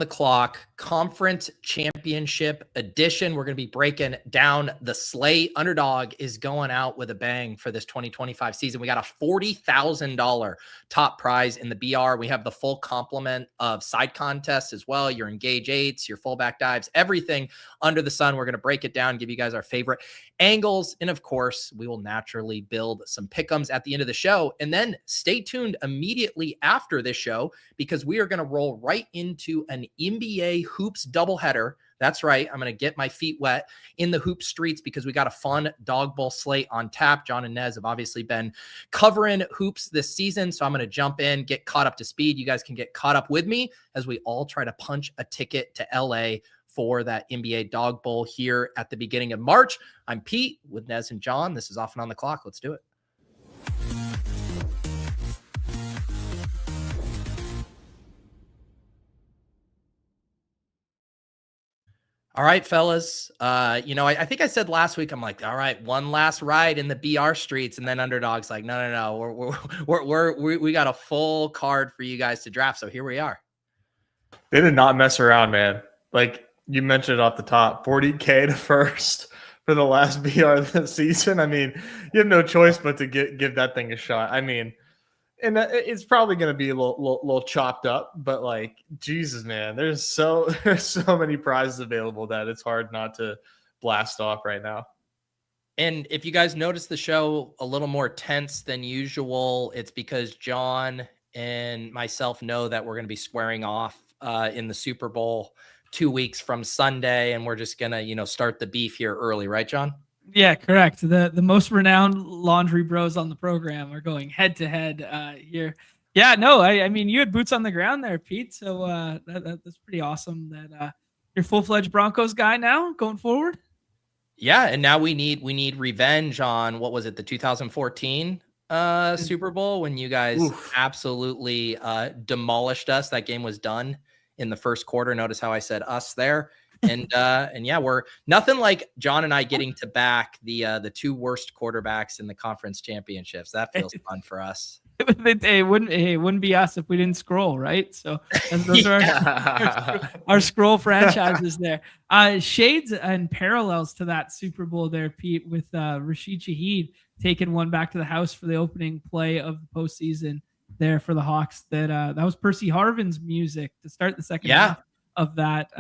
the clock conference championship edition. We're going to be breaking down the slate. Underdog is going out with a bang for this 2025 season. We got a $40,000 top prize in the BR. We have the full complement of side contests as well. Your engage eights, your fullback dives, everything under the sun. We're going to break it down, give you guys our favorite angles. And of course, we will naturally build some pick'ems at the end of the show. And then stay tuned immediately after this show, because we are going to roll right into an NBA hoops doubleheader. That's right. I'm going to get my feet wet in the hoop streets because we got a fun dog bowl slate on tap. John and Nez have obviously been covering hoops this season, so I'm going to jump in, get caught up to speed. You guys can get caught up with me as we all try to punch a ticket to LA for that NBA dog bowl here at the beginning of March. I'm Pete with Nez and John. This is Off and On the Clock. Let's do it. All right, fellas. I think I said last week, I'm like, all right, one last ride in the BR streets, and then Underdog's like, no. We got a full card for you guys to draft. So here we are. They did not mess around, man. Like you mentioned off the top, 40K to first for the last BR this season. I mean, you have no choice but to give that thing a shot. I mean, and it's probably going to be a little chopped up, but like, Jesus, man, there's so many prizes available that it's hard not to blast off right now. And if you guys notice the show a little more tense than usual, it's because John and myself know that we're going to be squaring off in the Super Bowl 2 weeks from Sunday, and we're just going to, start the beef here early, right, John? Yeah, correct. The most renowned laundry bros on the program are going head to head here. Yeah, no, I mean, you had boots on the ground there, Pete. So that's pretty awesome that you're full-fledged Broncos guy now going forward. Yeah, and now we need revenge on, what was it, the 2014 Super Bowl when you guys absolutely demolished us. That game was done in the first quarter. Notice how I said us there. And yeah, we're nothing like John and I getting to back the two worst quarterbacks in the conference championships. That feels fun for us. It wouldn't be us if we didn't scroll, right? So those are our scroll franchises there. Shades and parallels to that Super Bowl there, Pete, with Rashid Shaheed taking one back to the house for the opening play of the postseason there for the Hawks. That was Percy Harvin's music to start the second half of that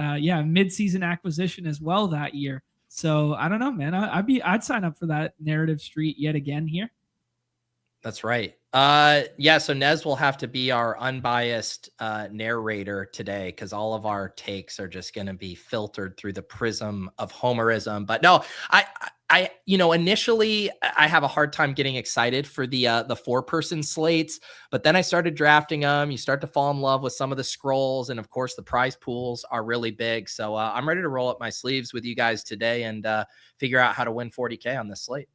mid-season acquisition as well that year. So I don't know, man. I'd sign up for that narrative street yet again here. That's right. So Nez will have to be our unbiased narrator today, because all of our takes are just going to be filtered through the prism of homerism. But no, I initially I have a hard time getting excited for the 4-person slates, but then I started drafting them. You start to fall in love with some of the scrolls, and of course the prize pools are really big. So I'm ready to roll up my sleeves with you guys today and figure out how to win 40K on this slate.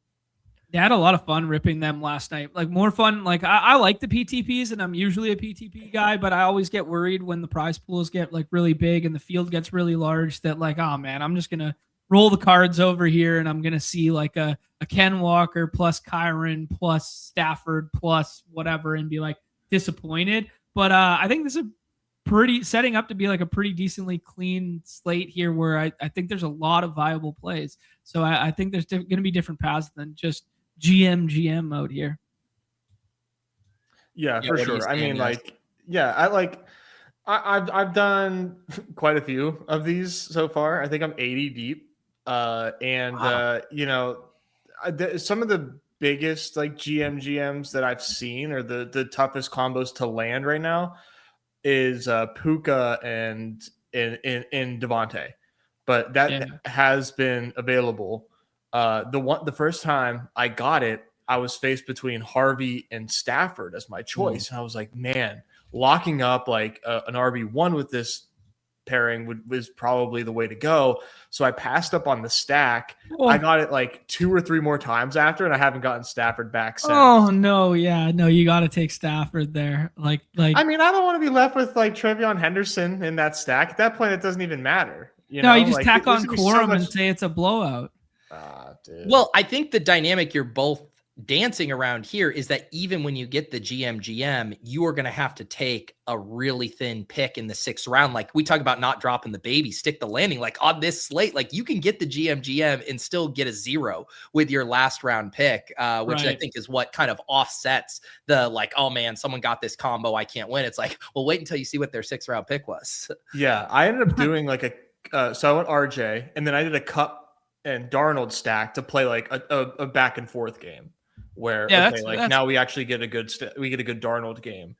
Yeah, I had a lot of fun ripping them last night. Like more fun. Like I like the PTPs, and I'm usually a PTP guy, but I always get worried when the prize pools get like really big and the field gets really large that like, oh man, I'm just going to roll the cards over here and I'm going to see like a Ken Walker plus Kyron plus Stafford plus whatever and be like disappointed. But I think this is setting up to be like a pretty decently clean slate here where I think there's a lot of viable plays. So I think there's going to be different paths than just GM mode here. Yeah, for sure. I mean, I've done quite a few of these so far. I think I'm 80 deep. Wow. Some of the biggest like GMs that I've seen, or the toughest combos to land right now, is Puka and Devontae. But that has been available. The first time I got it, I was faced between Harvey and Stafford as my choice. And I was like, man, locking up like an RB1 with this pairing was probably the way to go. So I passed up on the stack. I got it like 2 or 3 more times after, and I haven't gotten Stafford back since. Oh no, yeah, no, you got to take Stafford there. Like I mean, I don't want to be left with like Trevion Henderson in that stack. At that point, it doesn't even matter. You just tack on Quorum and say it's a blowout. Dude. Well, I think the dynamic you're both dancing around here is that even when you get the GM, you are going to have to take a really thin pick in the 6th round. Like we talk about not dropping the baby, stick the landing, like on this slate, like you can get the GM and still get a 0 with your last round pick, which I think is what kind of offsets the like, oh man, someone got this combo, I can't win. It's like, well, wait until you see what their 6th round pick was. Yeah. I ended up doing like so I went RJ and then I did a Cup and Darnold stack to play like a back and forth game. Where now we actually get a good Darnold game.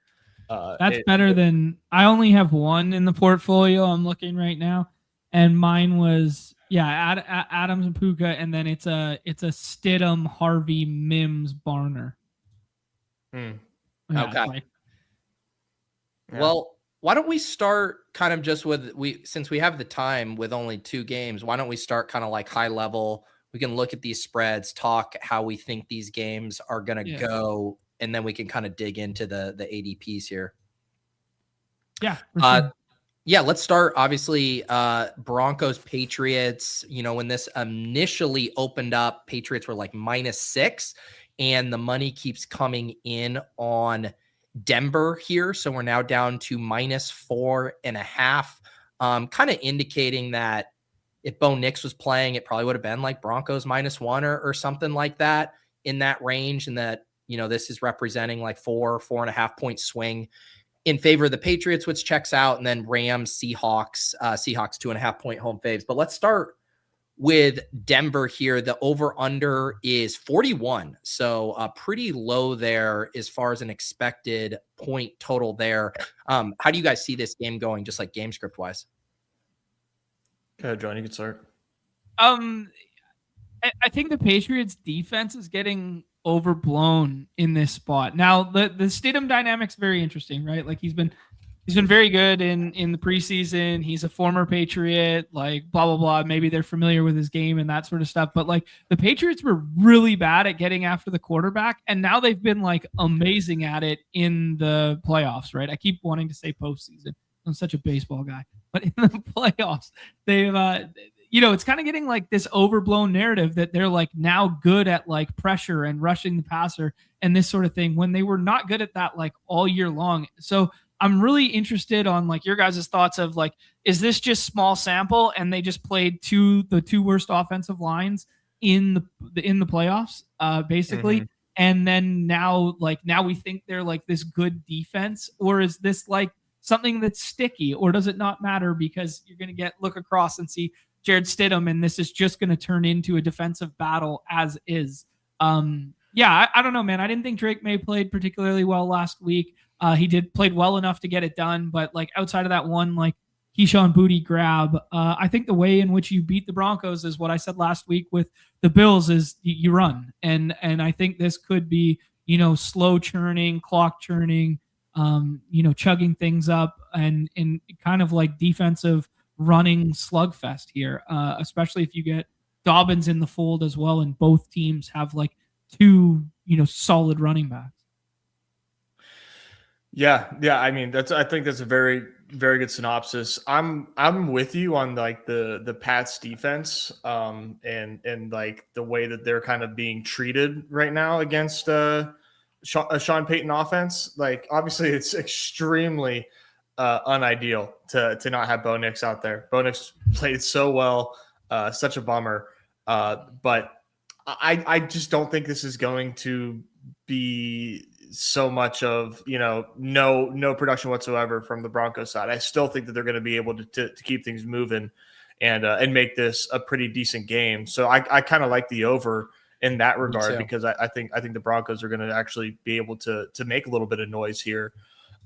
That's better than I only have one in the portfolio. I'm looking right now, and mine was Adams and Puka, and then it's a Stidham, Harvey, Mims, Barner. Okay. Well, why don't we start kind of just with since we have the time with only 2 games? Why don't we start kind of like high level? We can look at these spreads, talk how we think these games are going to go, and then we can kind of dig into the ADPs here. Yeah. Sure. Let's start. Obviously, Broncos, Patriots, when this initially opened up, Patriots were like -6, and the money keeps coming in on Denver here. So we're now down to -4.5, kind of indicating that if Bo Nix was playing, it probably would have been like Broncos -1 or something like that in that range. And that, this is representing like 4.5 point swing in favor of the Patriots, which checks out. And then Rams, Seahawks 2.5 point home faves. But let's start with Denver here. The over under is 41. So pretty low there as far as an expected point total there. How do you guys see this game going, just like game script wise? Go ahead, John, you can start. I think the Patriots defense is getting overblown in this spot. Now the Stidham dynamic's very interesting, right? Like he's been very good in the preseason. He's a former Patriot, like blah blah blah. Maybe they're familiar with his game and that sort of stuff. But like the Patriots were really bad at getting after the quarterback, and now they've been like amazing at it in the playoffs, right? I keep wanting to say postseason. I'm such a baseball guy. But in the playoffs, they've, it's kind of getting like this overblown narrative that they're like now good at like pressure and rushing the passer and this sort of thing when they were not good at that like all year long. So I'm really interested on like your guys' thoughts of like, is this just small sample and they just played the two worst offensive lines in the playoffs, basically? Mm-hmm. And then now we think they're like this good defense, or is this like something that's sticky, or does it not matter because you're going to look across and see Jared Stidham, and this is just going to turn into a defensive battle as is? I don't know, man. I didn't think Drake May played particularly well last week. He played well enough to get it done, but like outside of that one, like Keyshawn Booty grab, I think the way in which you beat the Broncos is what I said last week with the Bills is you run. And I think this could be, slow churning, clock churning, chugging things up and kind of like defensive running slugfest here, especially if you get Dobbins in the fold as well. And both teams have like 2, solid running backs. Yeah. I mean, I think that's a very, very good synopsis. I'm with you on like the Pats defense, and like the way that they're kind of being treated right now against Sean Payton offense. Like obviously it's extremely unideal to not have Bo Nix out there. Bo Nix played so well, such a bummer. But I just don't think this is going to be so much of, no production whatsoever from the Broncos side. I still think that they're going to be able to keep things moving and make this a pretty decent game. So I kind of like the over in that regard, because I think the Broncos are going to actually be able to make a little bit of noise here.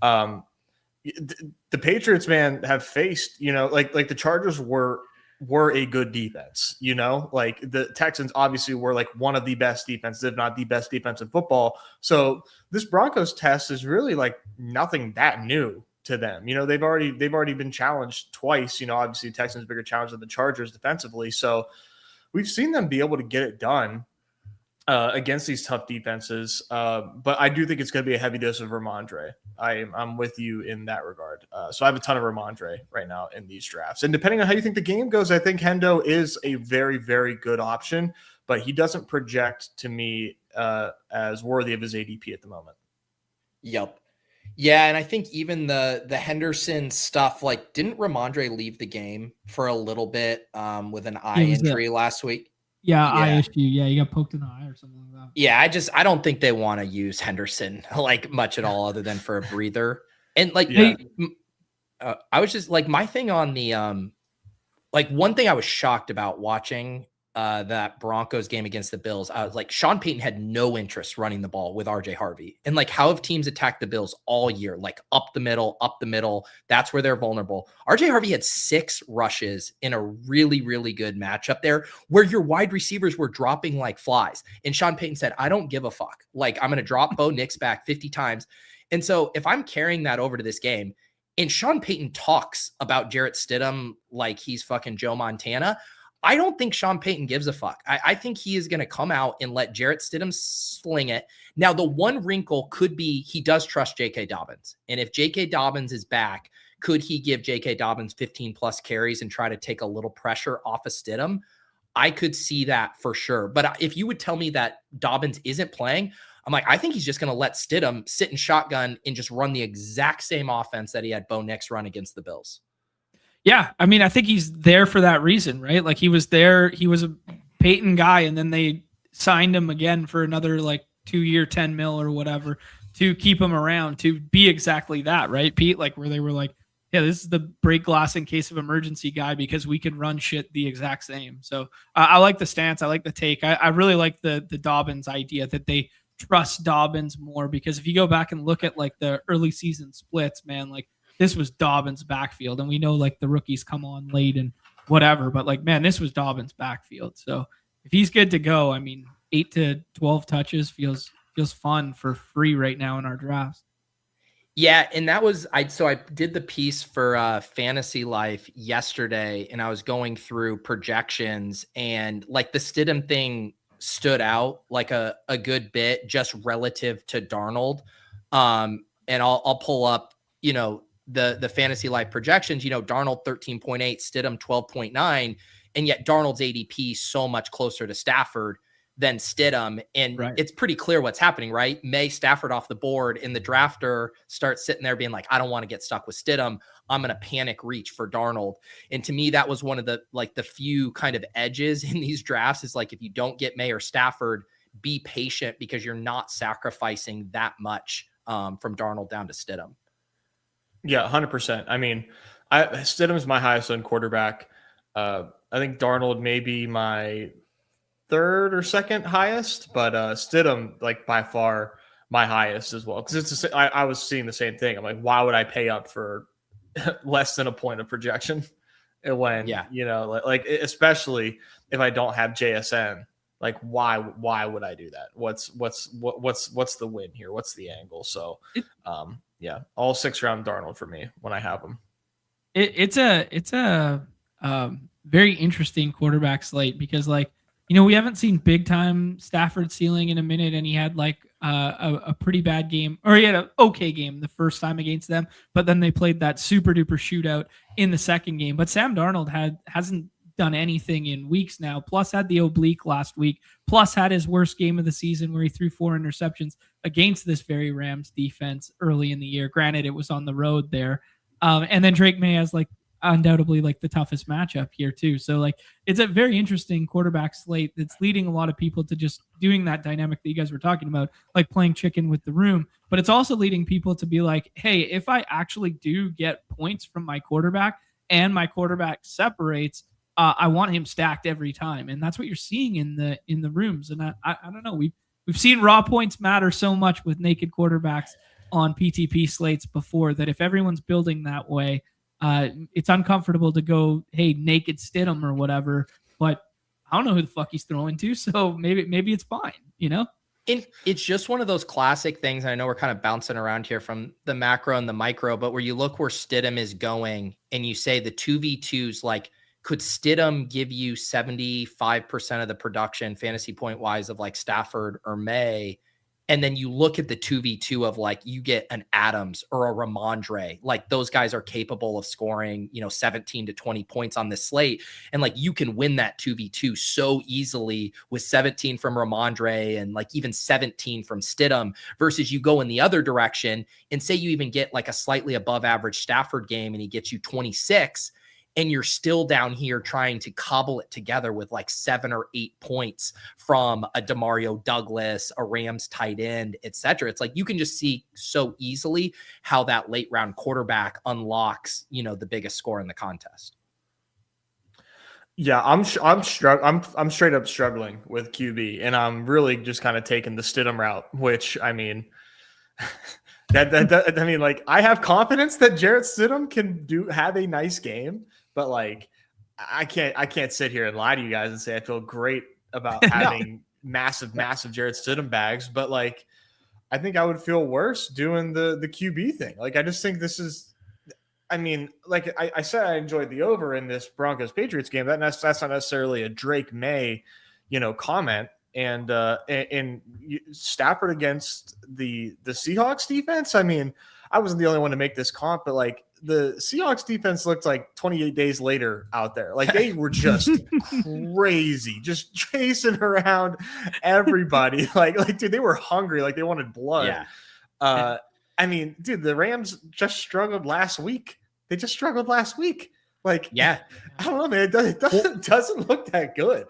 The Patriots, man, have faced, like the Chargers were a good defense, like the Texans obviously were like one of the best defenses, if not the best defense in football. So this Broncos test is really like nothing that new to them. They've already been challenged twice. Obviously Texans bigger challenge than the Chargers defensively. So we've seen them be able to get it done against these tough defenses. But I do think it's going to be a heavy dose of Ramondre. I'm with you in that regard. So I have a ton of Ramondre right now in these drafts. And depending on how you think the game goes, I think Hendo is a very, very good option. but he doesn't project to me as worthy of his ADP at the moment. Yep. Yeah, and I think even the Henderson stuff, like, didn't Ramondre leave the game for a little bit with an eye injury last week? Yeah, eye issue. Yeah, he got poked in the eye or something like that. Yeah, I don't think they want to use Henderson like much at all other than for a breather. And like, I was just like, my thing on the like, one thing I was shocked about watching that Broncos game against the Bills, I was like, Sean Payton had no interest running the ball with RJ Harvey. And like, how have teams attacked the Bills all year? Like up the middle. That's where they're vulnerable. RJ Harvey had 6 rushes in a really, really good matchup there where your wide receivers were dropping like flies. And Sean Payton said, I don't give a fuck. Like, I'm going to drop Bo Nix back 50 times. And so if I'm carrying that over to this game, and Sean Payton talks about Jarrett Stidham like he's fucking Joe Montana, I don't think Sean Payton gives a fuck. I think he is going to come out and let Jarrett Stidham sling it. Now, the one wrinkle could be he does trust J.K. Dobbins. And if J.K. Dobbins is back, could he give J.K. Dobbins 15-plus carries and try to take a little pressure off of Stidham? I could see that for sure. But if you would tell me that Dobbins isn't playing, I'm like, I think he's just going to let Stidham sit in shotgun and just run the exact same offense that he had Bo Nix run against the Bills. Yeah, I mean, I think he's there for that reason, right? Like, he was there, he was a Peyton guy, and then they signed him again for another like 2-year, 10 mil or whatever to keep him around to be exactly that, right, Pete? Like, where they were like, yeah, this is the break glass in case of emergency guy because we can run shit the exact same. So I like the stance. I like the take. I really like the Dobbins idea that they trust Dobbins more, because if you go back and look at like the early season splits, man, like, this was Dobbins' backfield, and we know like the rookies come on late and whatever, but like, man, this was Dobbins' backfield. So if he's good to go, I mean, 8 to 12 touches feels fun for free right now in our drafts. Yeah, and that was I did the piece for Fantasy Life yesterday, and I was going through projections, and like the Stidham thing stood out like a good bit just relative to Darnold. And I'll pull up, the Fantasy Life projections, Darnold 13.8, Stidham 12.9, and yet Darnold's ADP so much closer to Stafford than Stidham. And It's pretty clear what's happening, right? Stafford off the board, and the drafter starts sitting there being like, I don't want to get stuck with Stidham. I'm going to panic reach for Darnold. And to me, that was one of the few kind of edges in these drafts is like, if you don't get May or Stafford, be patient because you're not sacrificing that much from Darnold down to Stidham. Yeah, 100%. I mean, Stidham's my highest on quarterback. I think Darnold may be my third or second highest, but Stidham, like, by far my highest as well. Because I was seeing the same thing. I'm like, why would I pay up for less than a point of projection? And when, like especially if I don't have JSN, like, why would I do that? What's the win here? What's the angle? So, yeah, all 6-round Darnold for me when I have him. It's a very interesting quarterback slate because, like, we haven't seen big time Stafford ceiling in a minute, and he had like a pretty bad game, or he had an okay game the first time against them, but then they played that super duper shootout in the second game. But Sam Darnold hasn't done anything in weeks now, plus had the oblique last week, plus had his worst game of the season where he threw 4 interceptions against this very Rams defense early in the year. Granted, it was on the road there. And then Drake May has like undoubtedly like the toughest matchup here too. So like, it's a very interesting quarterback slate that's leading a lot of people to just doing that dynamic that you guys were talking about, like playing chicken with the room. But it's also leading people to be like, hey, if I actually do get points from my quarterback and my quarterback separates, I want him stacked every time. And that's what you're seeing in the rooms. And I don't know. We've seen raw points matter so much with naked quarterbacks on PTP slates before that if everyone's building that way, it's uncomfortable to go, hey, naked Stidham or whatever, but I don't know who the fuck he's throwing to, so maybe it's fine, It's just one of those classic things, and I know we're kind of bouncing around here from the macro and the micro, but where you look where Stidham is going and you say the 2v2s, like, could Stidham give you 75% of the production fantasy point wise of like Stafford or May? And then you look at the 2v2 of like, you get an Adams or a Ramondre, like those guys are capable of scoring, 17 to 20 points on this slate. And like, you can win that 2v2 so easily with 17 from Ramondre and like even 17 from Stidham, versus you go in the other direction and say you even get like a slightly above average Stafford game and he gets you 26, and you're still down here trying to cobble it together with like 7 or 8 points from a Demario Douglas, a Rams tight end, etc. It's like you can just see so easily how that late round quarterback unlocks, the biggest score in the contest. Yeah, I'm straight up struggling with QB, and I'm really just kind of taking the Stidham route, which I mean, I have confidence that Jarrett Stidham can have a nice game. But like, I can't sit here and lie to you guys and say I feel great about having massive Jarrett Stidham bags. But like, I think I would feel worse doing the QB thing. Like, I just think this is, I mean, like I said, I enjoyed the over in this Broncos Patriots game. That's not necessarily a Drake May, comment. And Stafford against the Seahawks defense. I mean, I wasn't the only one to make this comp, but like, the Seahawks defense looked like 28 days later out there. Like, they were just crazy, just chasing around everybody. Like, dude, they were hungry. Like, they wanted blood. Yeah. I mean, dude, the Rams just struggled last week. They just struggled last week. Like, yeah, I don't know, man. It doesn't look that good.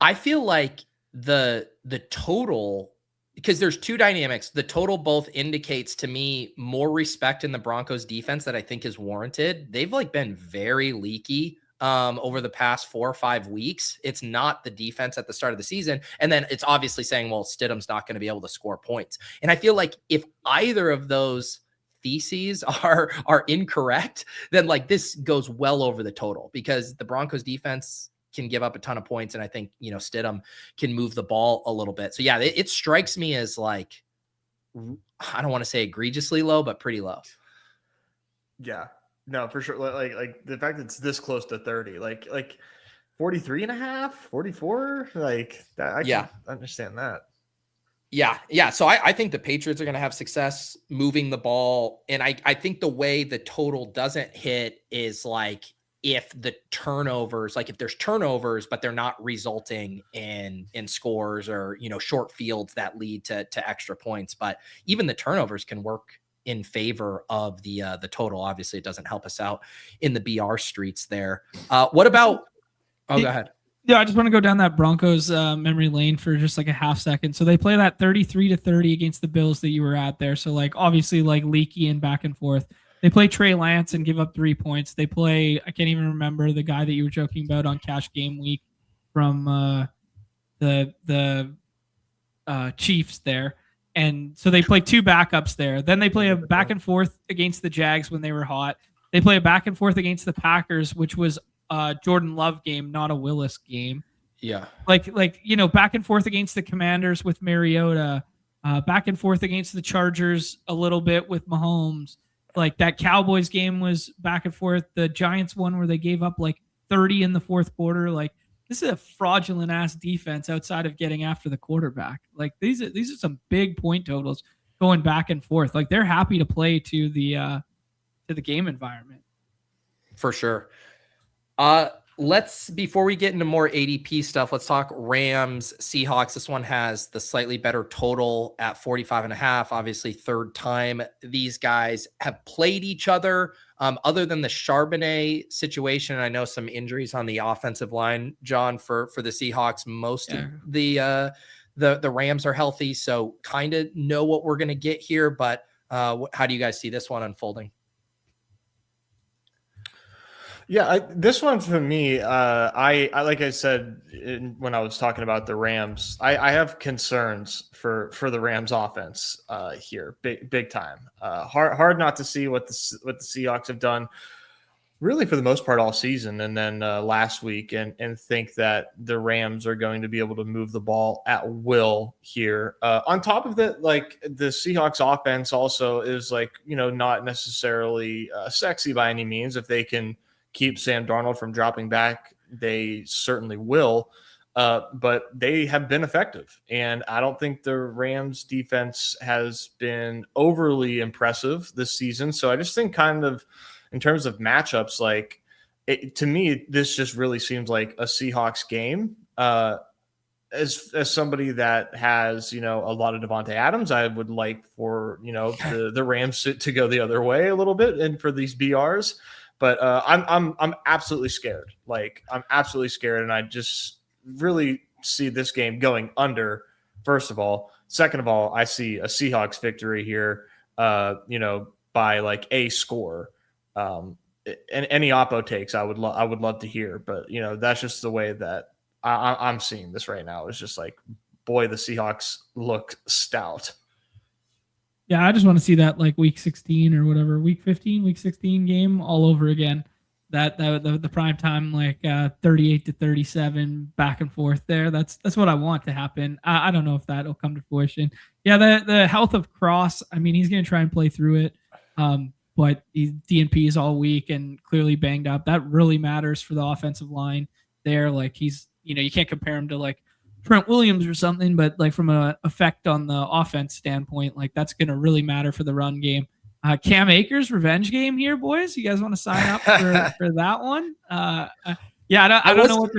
I feel like the total, because there's two dynamics. The total both indicates to me more respect in the Broncos defense that I think is warranted. They've like been very leaky over the past 4 or 5 weeks. It's not the defense at the start of the season. And then it's obviously saying, well, Stidham's not going to be able to score points. And I feel like if either of those theses are incorrect, then like this goes well over the total, because the Broncos defense can give up a ton of points. And I think, Stidham can move the ball a little bit. So yeah, it strikes me as like, I don't want to say egregiously low, but pretty low. Yeah, no, for sure. Like the fact that it's this close to 30, like 43 and a half, 44, like that. I can understand that. Yeah. So I think the Patriots are going to have success moving the ball. And I think the way the total doesn't hit is like, if the turnovers, like if there's turnovers, but they're not resulting in scores or, short fields that lead to extra points. But even the turnovers can work in favor of the total. Obviously it doesn't help us out in the BR streets there. What about, go ahead. Yeah, I just want to go down that Broncos memory lane for just like a half second. So they play that 33-30 against the Bills that you were at there. So like, obviously like leaky and back and forth. They play Trey Lance and give up 3 points. They play, I can't even remember the guy that you were joking about on Cash Game Week from the Chiefs there. And so they play 2 backups there. Then they play a back and forth against the Jags when they were hot. They play a back and forth against the Packers, which was a Jordan Love game, not a Willis game. Yeah. Like back and forth against the Commanders with Mariota, back and forth against the Chargers a little bit with Mahomes. Like that Cowboys game was back and forth. The Giants one where they gave up like 30 in the fourth quarter. Like, this is a fraudulent ass defense outside of getting after the quarterback. Like these are some big point totals going back and forth. Like, they're happy to play to the game environment. For sure. Before we get into more ADP stuff, let's talk Rams, Seahawks. This one has the slightly better total at 45.5. Obviously, third time these guys have played each other. Other than the Charbonnet situation, I know some injuries on the offensive line, John, for the Seahawks. Most of the Rams are healthy, so kind of know what we're going to get here. But how do you guys see this one unfolding? Yeah, this one for me, I like I said when I was talking about the Rams, I have concerns for the Rams offense here, big time. Hard not to see what the Seahawks have done, really for the most part all season, and then last week, and think that the Rams are going to be able to move the ball at will here. On top of that, like the Seahawks offense also is like not necessarily sexy by any means. If they can keep Sam Darnold from dropping back, they certainly will. but they have been effective. And I don't think the Rams defense has been overly impressive this season. So I just think kind of in terms of matchups, like to me, this just really seems like a Seahawks game. As somebody that has, a lot of Devontae Adams, I would like for, the Rams to go the other way a little bit and for these BRs. But I'm absolutely scared. Like, I'm absolutely scared. And I just really see this game going under, first of all. Second of all, I see a Seahawks victory here, by like a score. And any oppo takes, I would love to hear. But, that's just the way that I'm seeing this right now. It's just like, boy, the Seahawks look stout. Yeah, I just want to see that like week 16 or whatever, week 15, week 16 game all over again. That the prime time, like 38-37 back and forth there. That's what I want to happen. I don't know if that'll come to fruition. Yeah, the health of Cross. I mean, he's going to try and play through it. But DNP is all week and clearly banged up. That really matters for the offensive line there. Like he's, you can't compare him to like Trent Williams or something, but like from an effect on the offense standpoint, like that's going to really matter for the run game. Cam Akers revenge game here, boys. You guys want to sign up for that one? Yeah, I don't know what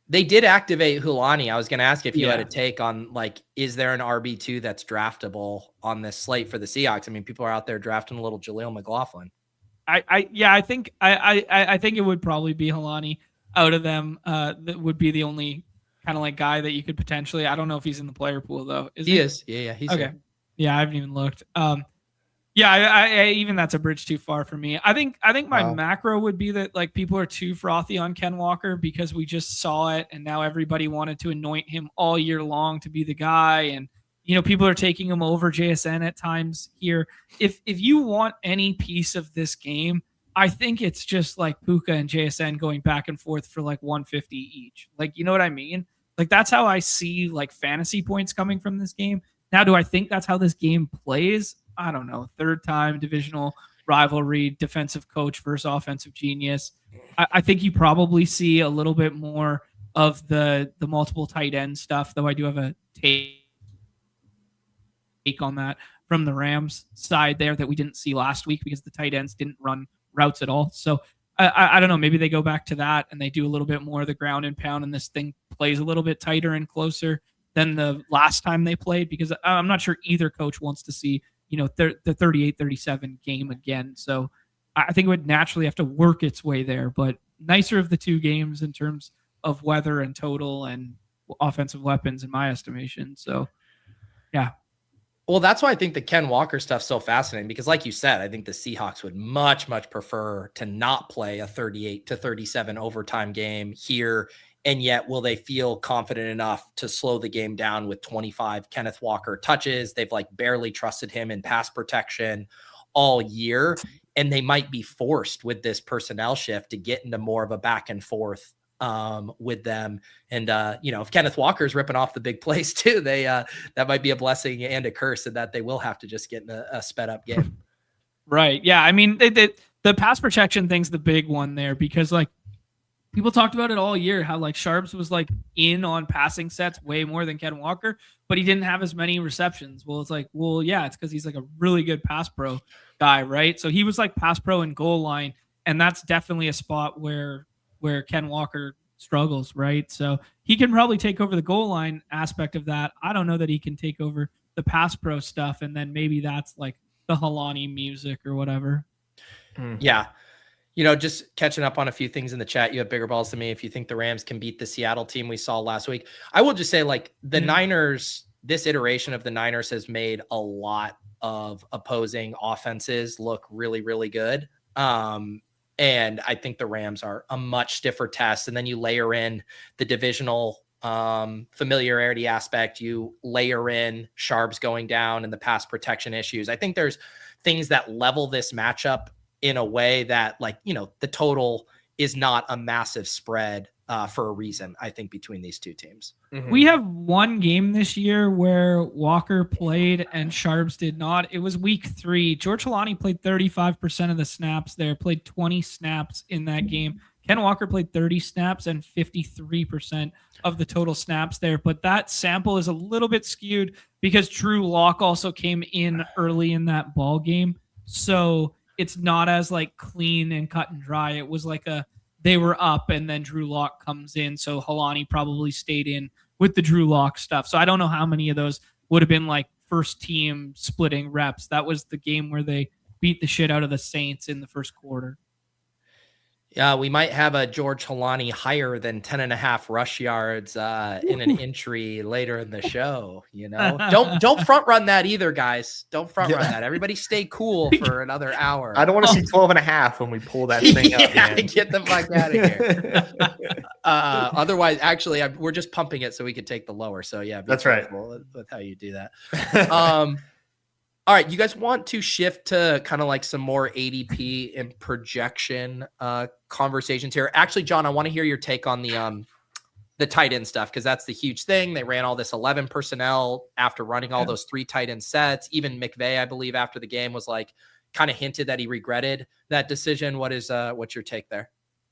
they did activate Hulani. I was going to ask if you had a take on like, is there an RB2 that's draftable on this slate for the Seahawks? I mean, people are out there drafting a little Jaleel McLaughlin. I think it would probably be Hulani out of them. That would be the only kind of like guy that you could potentially. I don't know if he's in the player pool though. He is. Yeah, he's okay. Here. Yeah, I haven't even looked. I even that's a bridge too far for me. I think my macro would be that like people are too frothy on Ken Walker because we just saw it and now everybody wanted to anoint him all year long to be the guy, and people are taking him over JSN at times here. If you want any piece of this game, I think it's just like Puka and JSN going back and forth for like 150 each. Like, you know what I mean? Like that's how I see like fantasy points coming from this game. Now, do I think that's how this game plays? I don't know. Third time divisional rivalry, defensive coach versus offensive genius. I think you probably see a little bit more of the multiple tight end stuff, though I do have a take on that from the Rams side there that we didn't see last week because the tight ends didn't run routes at all. So I don't know. Maybe they go back to that and they do a little bit more of the ground and pound, and this thing plays a little bit tighter and closer than the last time they played, because I'm not sure either coach wants to see the 38-37 game again. So I think it would naturally have to work its way there, but nicer of the two games in terms of weather and total and offensive weapons in my estimation. So yeah. Well, that's why I think the Ken Walker stuff's so fascinating, because like you said, I think the Seahawks would much, much prefer to not play a 38-37 overtime game here. And yet, will they feel confident enough to slow the game down with 25 Kenneth Walker touches? They've like barely trusted him in pass protection all year. And they might be forced with this personnel shift to get into more of a back and forth with them. And, if Kenneth Walker's ripping off the big plays too, that might be a blessing and a curse, and that they will have to just get in a sped up game. Right. Yeah. I mean, the pass protection thing's the big one there, because like, people talked about it all year, how like Sharps was like in on passing sets way more than Ken Walker, but he didn't have as many receptions. Well, it's like, it's because he's like a really good pass pro guy, right? So he was like pass pro and goal line, and that's definitely a spot where Ken Walker struggles, right? So he can probably take over the goal line aspect of that. I don't know that he can take over the pass pro stuff, and then maybe that's like the Halani music or whatever. Yeah. Just catching up on a few things in the chat. You have bigger balls than me if you think the Rams can beat the Seattle team we saw last week. I will just say, like, the Niners, this iteration of the Niners has made a lot of opposing offenses look really, really good. And I think the Rams are a much stiffer test. And then you layer in the divisional familiarity aspect. You layer in Sharps going down and the pass protection issues. I think there's things that level this matchup in a way that, like, the total is not a massive spread for a reason, I think, between these two teams. Mm-hmm. We have one game this year where Walker played and Sharps did not. It was week 3. George Holani played 35% of the snaps there, played 20 snaps in that game. Ken Walker played 30 snaps and 53% of the total snaps there. But that sample is a little bit skewed because Drew Lock also came in early in that ball game. So it's not as like clean and cut and dry. It was like they were up and then Drew Lock comes in. So Holani probably stayed in with the Drew Lock stuff. So I don't know how many of those would have been like first team splitting reps. That was the game where they beat the shit out of the Saints in the first quarter. Yeah, we might have a George Holani higher than 10.5 rush yards in an entry later in the show. Don't front run that either, guys. Don't front run that. Everybody stay cool for another hour. I don't want to see 12.5 when we pull that thing up. Yeah, get the fuck out of here. Otherwise, actually, we're just pumping it so we could take the lower. So yeah, that's right. With how you do that. All right, you guys want to shift to kind of like some more ADP and projection conversations here. Actually, John, I want to hear your take on the tight end stuff because that's the huge thing. They ran all this 11 personnel after running all those 3 tight end sets. Even McVay, I believe, after the game was like kind of hinted that he regretted that decision. What's your take there?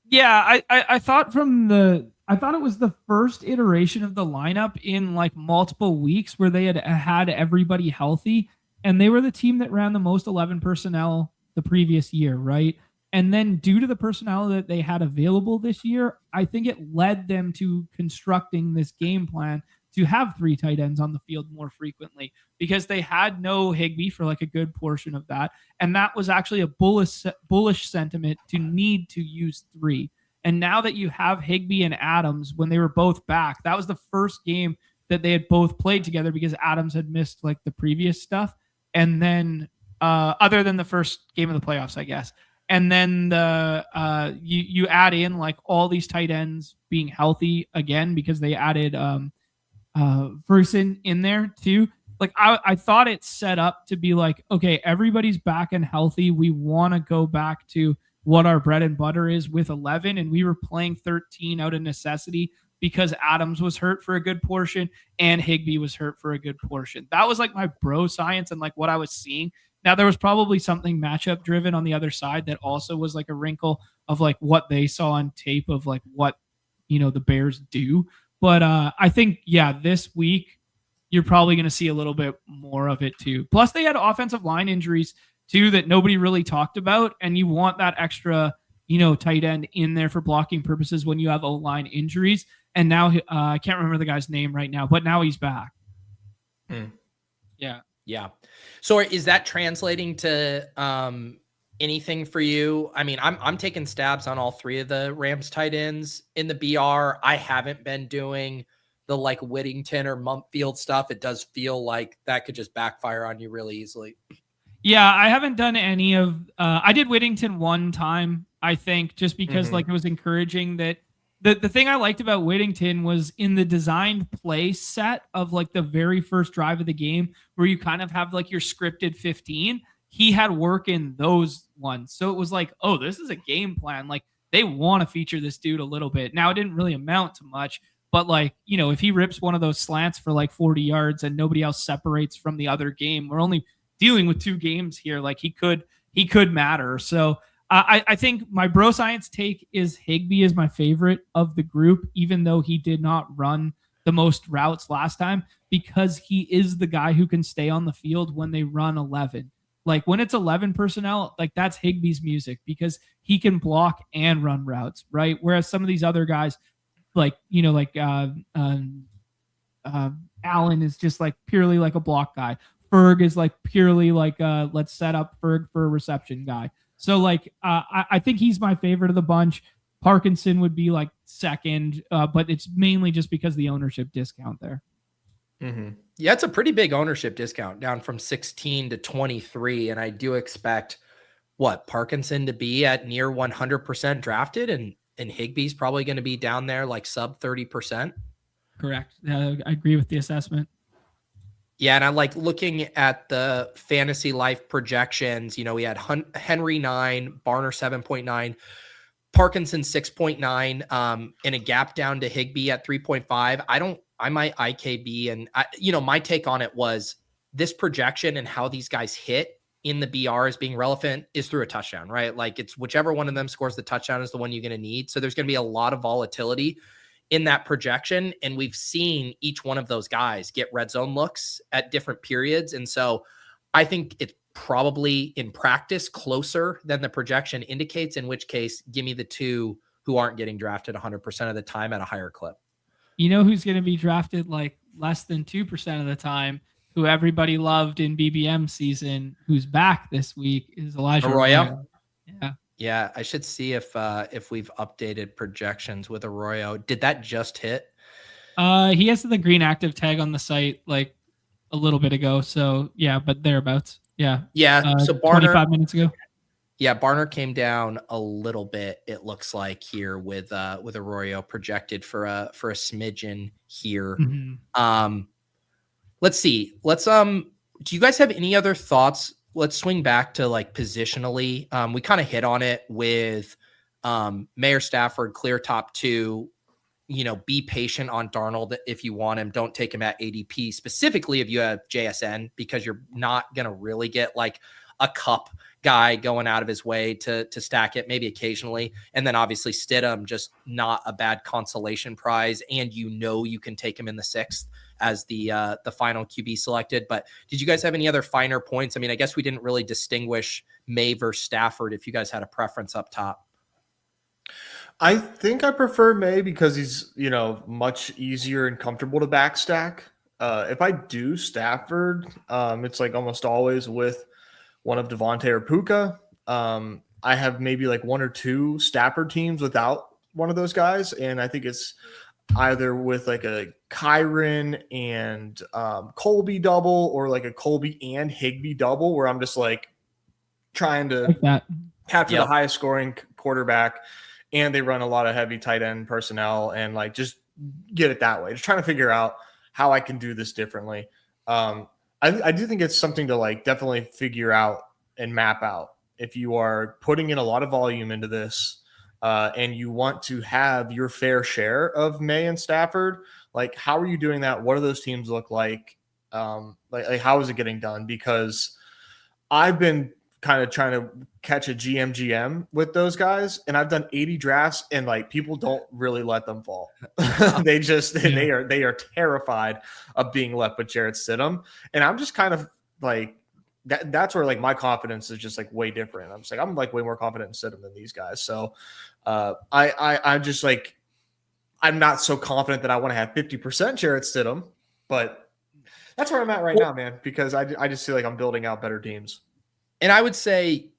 Yeah, I thought it was the first iteration of the lineup in like multiple weeks where they had everybody healthy. And they were the team that ran the most 11 personnel the previous year, right? And then due to the personnel that they had available this year, I think it led them to constructing this game plan to have 3 tight ends on the field more frequently because they had no Higbee for like a good portion of that. And that was actually a bullish sentiment to need to use 3. And now that you have Higbee and Adams, when they were both back, that was the first game that they had both played together because Adams had missed like the previous stuff. And then other than the first game of the playoffs, I guess. And then you add in like all these tight ends being healthy again because they added Ferguson in there too. Like I thought it set up to be like, okay, everybody's back and healthy. We want to go back to what our bread and butter is with 11. And we were playing 13 out of necessity because Adams was hurt for a good portion and Higbee was hurt for a good portion. That was like my bro science and like what I was seeing. Now there was probably something matchup driven on the other side that also was like a wrinkle of like what they saw on tape of like what, the Bears do. But I think, this week you're probably going to see a little bit more of it too. Plus they had offensive line injuries too that nobody really talked about. And you want that extra, tight end in there for blocking purposes when you have O-line injuries. And now I can't remember the guy's name right now, but now he's back. Yeah. So is that translating to anything for you? I mean, I'm taking stabs on all 3 of the Rams tight ends in the BR. I haven't been doing the like Whittington or Mumpfield stuff. It does feel like that could just backfire on you really easily. Yeah, I haven't done any of. I did Whittington one time, I think, just because like it was encouraging that. The thing I liked about Whittington was in the designed play set of like the very first drive of the game where you kind of have like your scripted 15. He had work in those ones. So it was like, oh, this is a game plan. Like they want to feature this dude a little bit. Now it didn't really amount to much, but like, if he rips one of those slants for like 40 yards and nobody else separates from the other game, we're only dealing with 2 games here. Like he could matter. So I think my bro science take is Higbee is my favorite of the group, even though he did not run the most routes last time, because he is the guy who can stay on the field when they run 11. Like when it's 11 personnel, like that's Higbee's music because he can block and run routes, right? Whereas some of these other guys, like, Allen is just like purely like a block guy. Ferg is like purely like let's set up Ferg for a reception guy. So like I think he's my favorite of the bunch. Parkinson would be like second, but it's mainly just because the ownership discount there. Mm-hmm. Yeah, it's a pretty big ownership discount down from 16 to 23. And I do expect Parkinson to be at near 100% drafted and Higbee's probably going to be down there like sub 30%. Correct. I agree with the assessment. Yeah, and I like looking at the fantasy life projections. We had Henry 9, Barner 7.9. Parkinson 6.9, and a gap down to Higbee at 3.5. I might IKB, and my take on it was this projection and how these guys hit in the BR as being relevant is through a touchdown, right? Like it's whichever one of them scores the touchdown is the one you're going to need. So there's going to be a lot of volatility in that projection. And we've seen each one of those guys get red zone looks at different periods. And so I think it's probably in practice closer than the projection indicates, in which case give me the two who aren't getting drafted 100% of the time at a higher clip. You know who's going to be drafted like less than 2% of the time, who everybody loved in BBM season, who's back this week, is Elijah Arroyo. Yeah. Yeah, I should see if we've updated projections with Arroyo. Did that just hit? He has the green active tag on the site like a little bit ago. So yeah, but thereabouts. Yeah. Yeah. So Barner, 25 minutes ago. Yeah, Barner came down a little bit, it looks like, here with Arroyo projected for a smidgen here. Mm-hmm. Let's see. Do you guys have any other thoughts? Let's swing back to like positionally. We kind of hit on it with Mayer Stafford, clear top 2. Be patient on Darnold if you want him. Don't take him at ADP, specifically if you have JSN, because you're not going to really get like a cup guy going out of his way to stack it, maybe occasionally. And then obviously Stidham, just not a bad consolation prize. And you can take him in the 6th as the final QB selected. But did you guys have any other finer points? I mean, I guess we didn't really distinguish May versus Stafford if you guys had a preference up top. I think I prefer May because he's, much easier and comfortable to backstack. If I do Stafford, it's like almost always with one of Devontae or Puka. I have maybe like 1 or 2 Stafford teams without one of those guys. And I think it's either with like a Kyren and Colby double, or like a Colby and Higbee double, where I'm just like trying to capture the highest scoring quarterback. And they run a lot of heavy tight end personnel and like just get it that way. Just trying to figure out how I can do this differently. I do think it's something to like definitely figure out and map out. If you are putting in a lot of volume into this and you want to have your fair share of May and Stafford, like how are you doing that? What do those teams look like? Like how is it getting done? Because I've been kind of trying to catch a GM with those guys, and I've done 80 drafts, and like people don't really let them fall. They are terrified of being left with Jarrett Stidham, and I'm just kind of like that's where like my confidence is just like way different. I'm like way more confident in Stidham than these guys. So I'm just like I'm not so confident that I want to have 50% Jarrett Stidham, but that's where I'm at right now, man, because I just feel like I'm building out better teams. And I would say,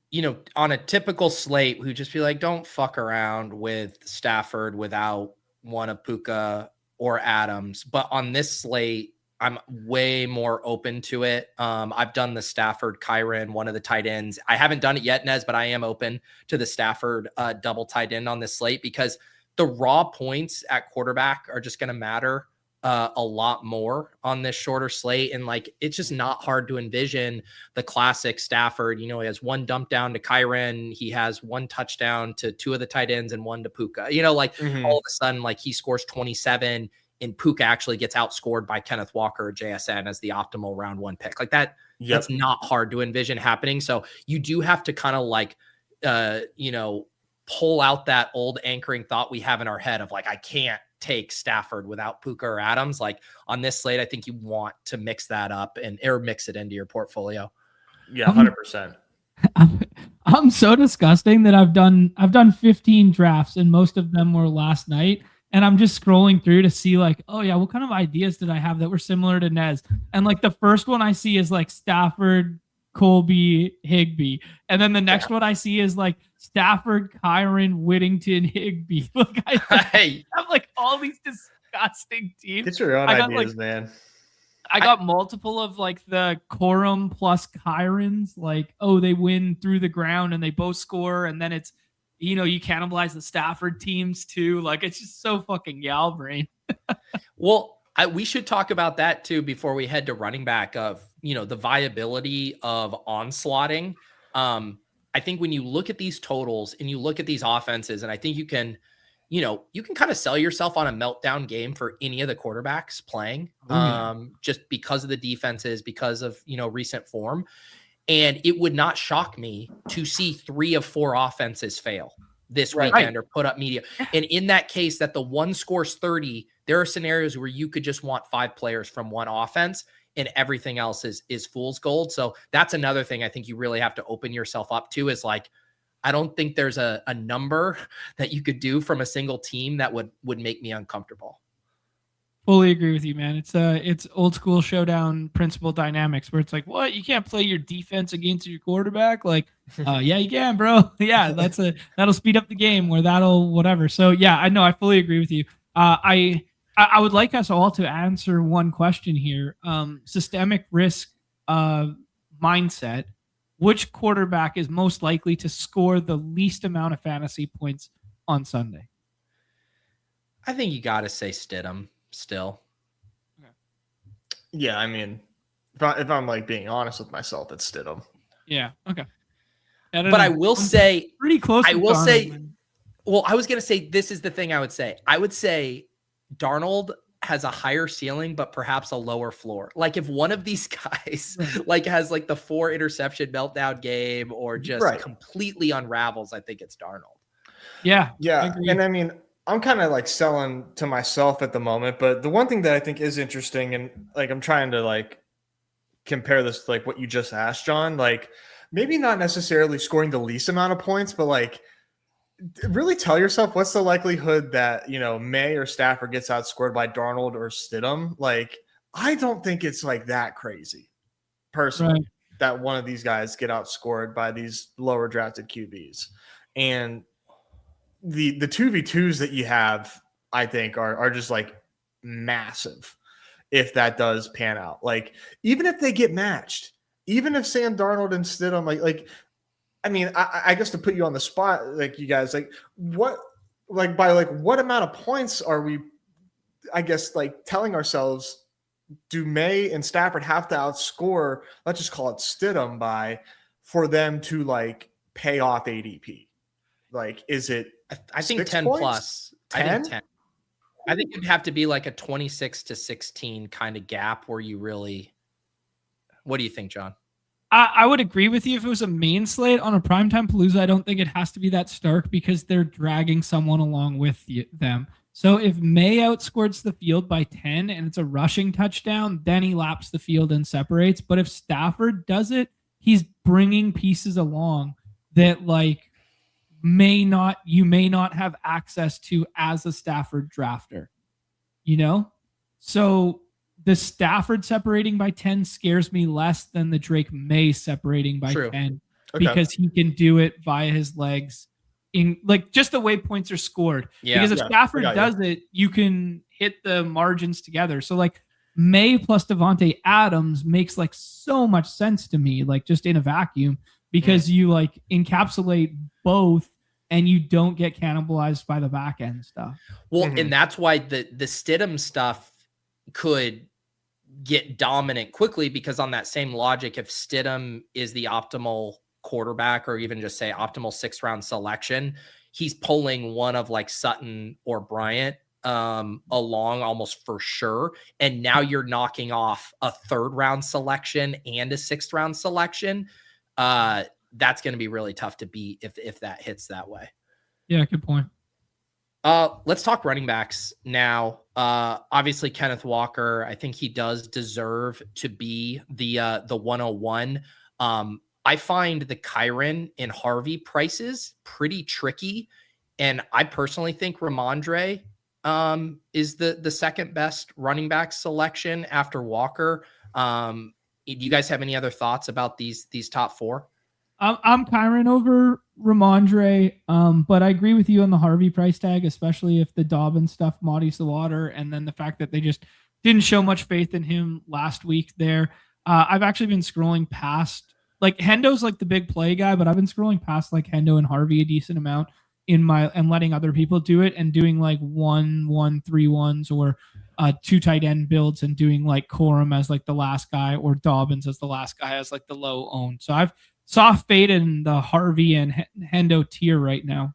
on a typical slate, we'd just be like, don't fuck around with Stafford without one of Puka or Adams. But on this slate, I'm way more open to it. I've done the Stafford, Kyren, one of the tight ends. I haven't done it yet, Nez, but I am open to the Stafford double tight end on this slate because the raw points at quarterback are just going to matter a lot more on this shorter slate. And like, it's just not hard to envision the classic Stafford. He has 1 dump down to Kyren. He has 1 touchdown to 2 of the tight ends and 1 to Puka, all of a sudden, like he scores 27 and Puka actually gets outscored by Kenneth Walker or JSN as the optimal round 1 pick like that. Yep. That's not hard to envision happening. So you do have to kind of like, pull out that old anchoring thought we have in our head of like, I can't take Stafford without Puka or Adams. Like on this slate, I think you want to mix that up or mix it into your portfolio. Yeah, 100%. I'm so disgusting that I've done 15 drafts and most of them were last night. And I'm just scrolling through to see like, oh yeah, what kind of ideas did I have that were similar to Nez? And like the first one I see is like Stafford, Colby, Higbee. And then the next one I see is like Stafford, Kyren, Whittington, Higbee. Look, I have like all these disgusting teams. Get your own ideas, man. I got multiple of like the Corum plus Kyrens. Like, oh, they win through the ground and they both score. And then it's, you cannibalize the Stafford teams too. Like, it's just so fucking gal brain. Well, we should talk about that too before we head to running back of, the viability of onslaughting. I think when you look at these totals and you look at these offenses, and I think you can kind of sell yourself on a meltdown game for any of the quarterbacks playing, just because of the defenses, because of, recent form. And it would not shock me to see 3 of 4 offenses fail this weekend or put up media. And in that case, that the one scores 30, there are scenarios where you could just want 5 players from one offense and everything else is fool's gold. So that's another thing I think you really have to open yourself up to, is like, I don't think there's a number that you could do from a single team that would make me uncomfortable. Fully agree with you, man. It's old school showdown principle dynamics where it's like, what? You can't play your defense against your quarterback? Like, yeah, you can, bro. Yeah, that'll speed up the game, or that'll whatever. So yeah, I know, I fully agree with you. I would like us all to answer one question here. Systemic risk mindset. Which quarterback is most likely to score the least amount of fantasy points on Sunday? I think you got to say Stidham still. Yeah, I mean, if I'm like being honest with myself, it's Stidham. Yeah, okay. But I will say, pretty close. I will say, well, I was going to say, this is the thing I would say. I would say Darnold has a higher ceiling, but perhaps a lower floor. Like if one of these guys like has like the 4 interception meltdown game or just completely unravels, I think it's Darnold. Yeah. And I mean, I'm kind of like selling to myself at the moment, but the one thing that I think is interesting, and like I'm trying to like compare this to like what you just asked, John, like maybe not necessarily scoring the least amount of points, but like really tell yourself what's the likelihood that, May or Stafford gets outscored by Darnold or Stidham. Like, I don't think it's like that crazy personally that one of these guys get outscored by these lower drafted QBs. And the 2v2s that you have, I think are just like massive if that does pan out. Like, even if they get matched, even if Sam Darnold and Stidham, like, I mean, I guess to put you on the spot, like you guys, like what amount of points are we, I guess, like telling ourselves, do May and Stafford have to outscore, let's just call it Stidham by, for them to like pay off ADP? Like, is it, I think 10 points? plus. 10? I think 10. I think it'd have to be like a 26 to 16 kind of gap where you really, what do you think, John? I would agree with you if it was a main slate on a primetime Palooza. I don't think it has to be that stark because they're dragging someone along with them. So if May outscores the field by 10 and it's a rushing touchdown, then he laps the field and separates. But if Stafford does it, he's bringing pieces along that like you may not have access to as a Stafford drafter, So the Stafford separating by 10 scares me less than the Drake May separating by 10 because he can do it via his legs in like just the way points are scored. Yeah. Because if Stafford does it, you can hit the margins together. So like May plus Devontae Adams makes like so much sense to me, like just in a vacuum, because you like encapsulate both and you don't get cannibalized by the back end stuff. Well, and that's why the Stidham stuff could get dominant quickly, because on that same logic, if Stidham is the optimal quarterback or even just say optimal 6th round selection, he's pulling one of like Sutton or Bryant along almost for sure. And now you're knocking off a 3rd round selection and a 6th round selection. That's going to be really tough to beat if that hits that way. Yeah, good point. Let's talk running backs now. Obviously Kenneth Walker, I think he does deserve to be the 101. I find the Kyren and Harvey prices pretty tricky. And I personally think Ramondre is the second best running back selection after Walker. Do you guys have any other thoughts about these top 4? I'm Kyren over Ramondre, but I agree with you on the Harvey price tag, especially if the Dobbins stuff muddies the water, and then the fact that they just didn't show much faith in him last week there. I've actually been scrolling past, like Hendo's like the big play guy, but I've been scrolling past like Hendo and Harvey a decent amount and letting other people do it and doing like 1-1-3-1s or 2 tight end builds and doing like Corum as like the last guy or Dobbins as the last guy as like the low own. So I've soft fade in the Harvey and Hendo tier right now?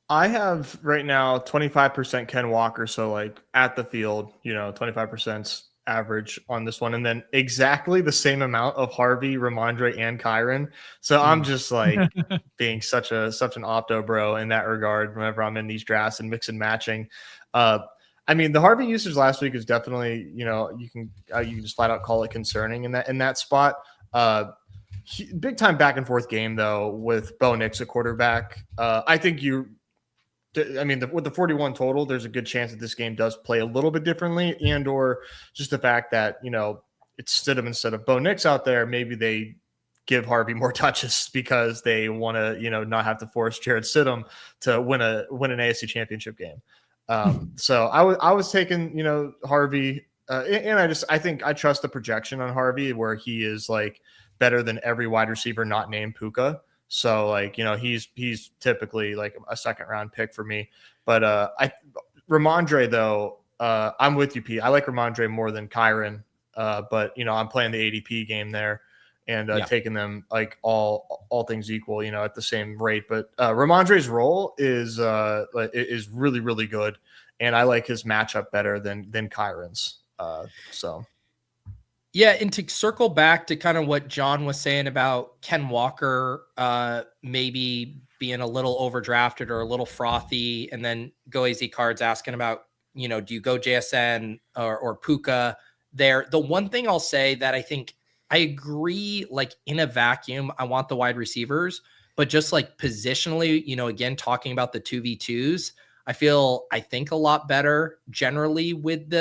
I have right now 25% Ken Walker, so like at the field, 25% average on this one, and then exactly the same amount of Harvey, Ramondre, and Kyron. So I'm just like being such an opto bro in that regard whenever I'm in these drafts and mix and matching. I mean, the Harvey usage last week is definitely, you can just flat out call it concerning in that spot. Big time back and forth game though with Bo Nix at quarterback. I think with the 41 total, there's a good chance that this game does play a little bit differently, and or just the fact that it's Stidham instead of Bo Nix out there. Maybe they give Harvey more touches because they want to not have to force Jared Stidham to win an AFC Championship game. So I was taking Harvey, and I think I trust the projection on Harvey where he is like better than every wide receiver not named Puka. So like, he's typically like a second round pick for me, but Ramondre though, I'm with you, Pete. I like Ramondre more than Kyron, but I'm playing the ADP game there and taking them like all things equal, at the same rate. But Ramondre's role is really, really good. And I like his matchup better than Kyron's. Yeah, and to circle back to kind of what John was saying about Ken Walker maybe being a little overdrafted or a little frothy, and then Go AZ Cards asking about, do you go JSN or Puka there? The one thing I'll say that I think I agree, like in a vacuum, I want the wide receivers, but just like positionally, again, talking about the 2v2s, I think a lot better generally with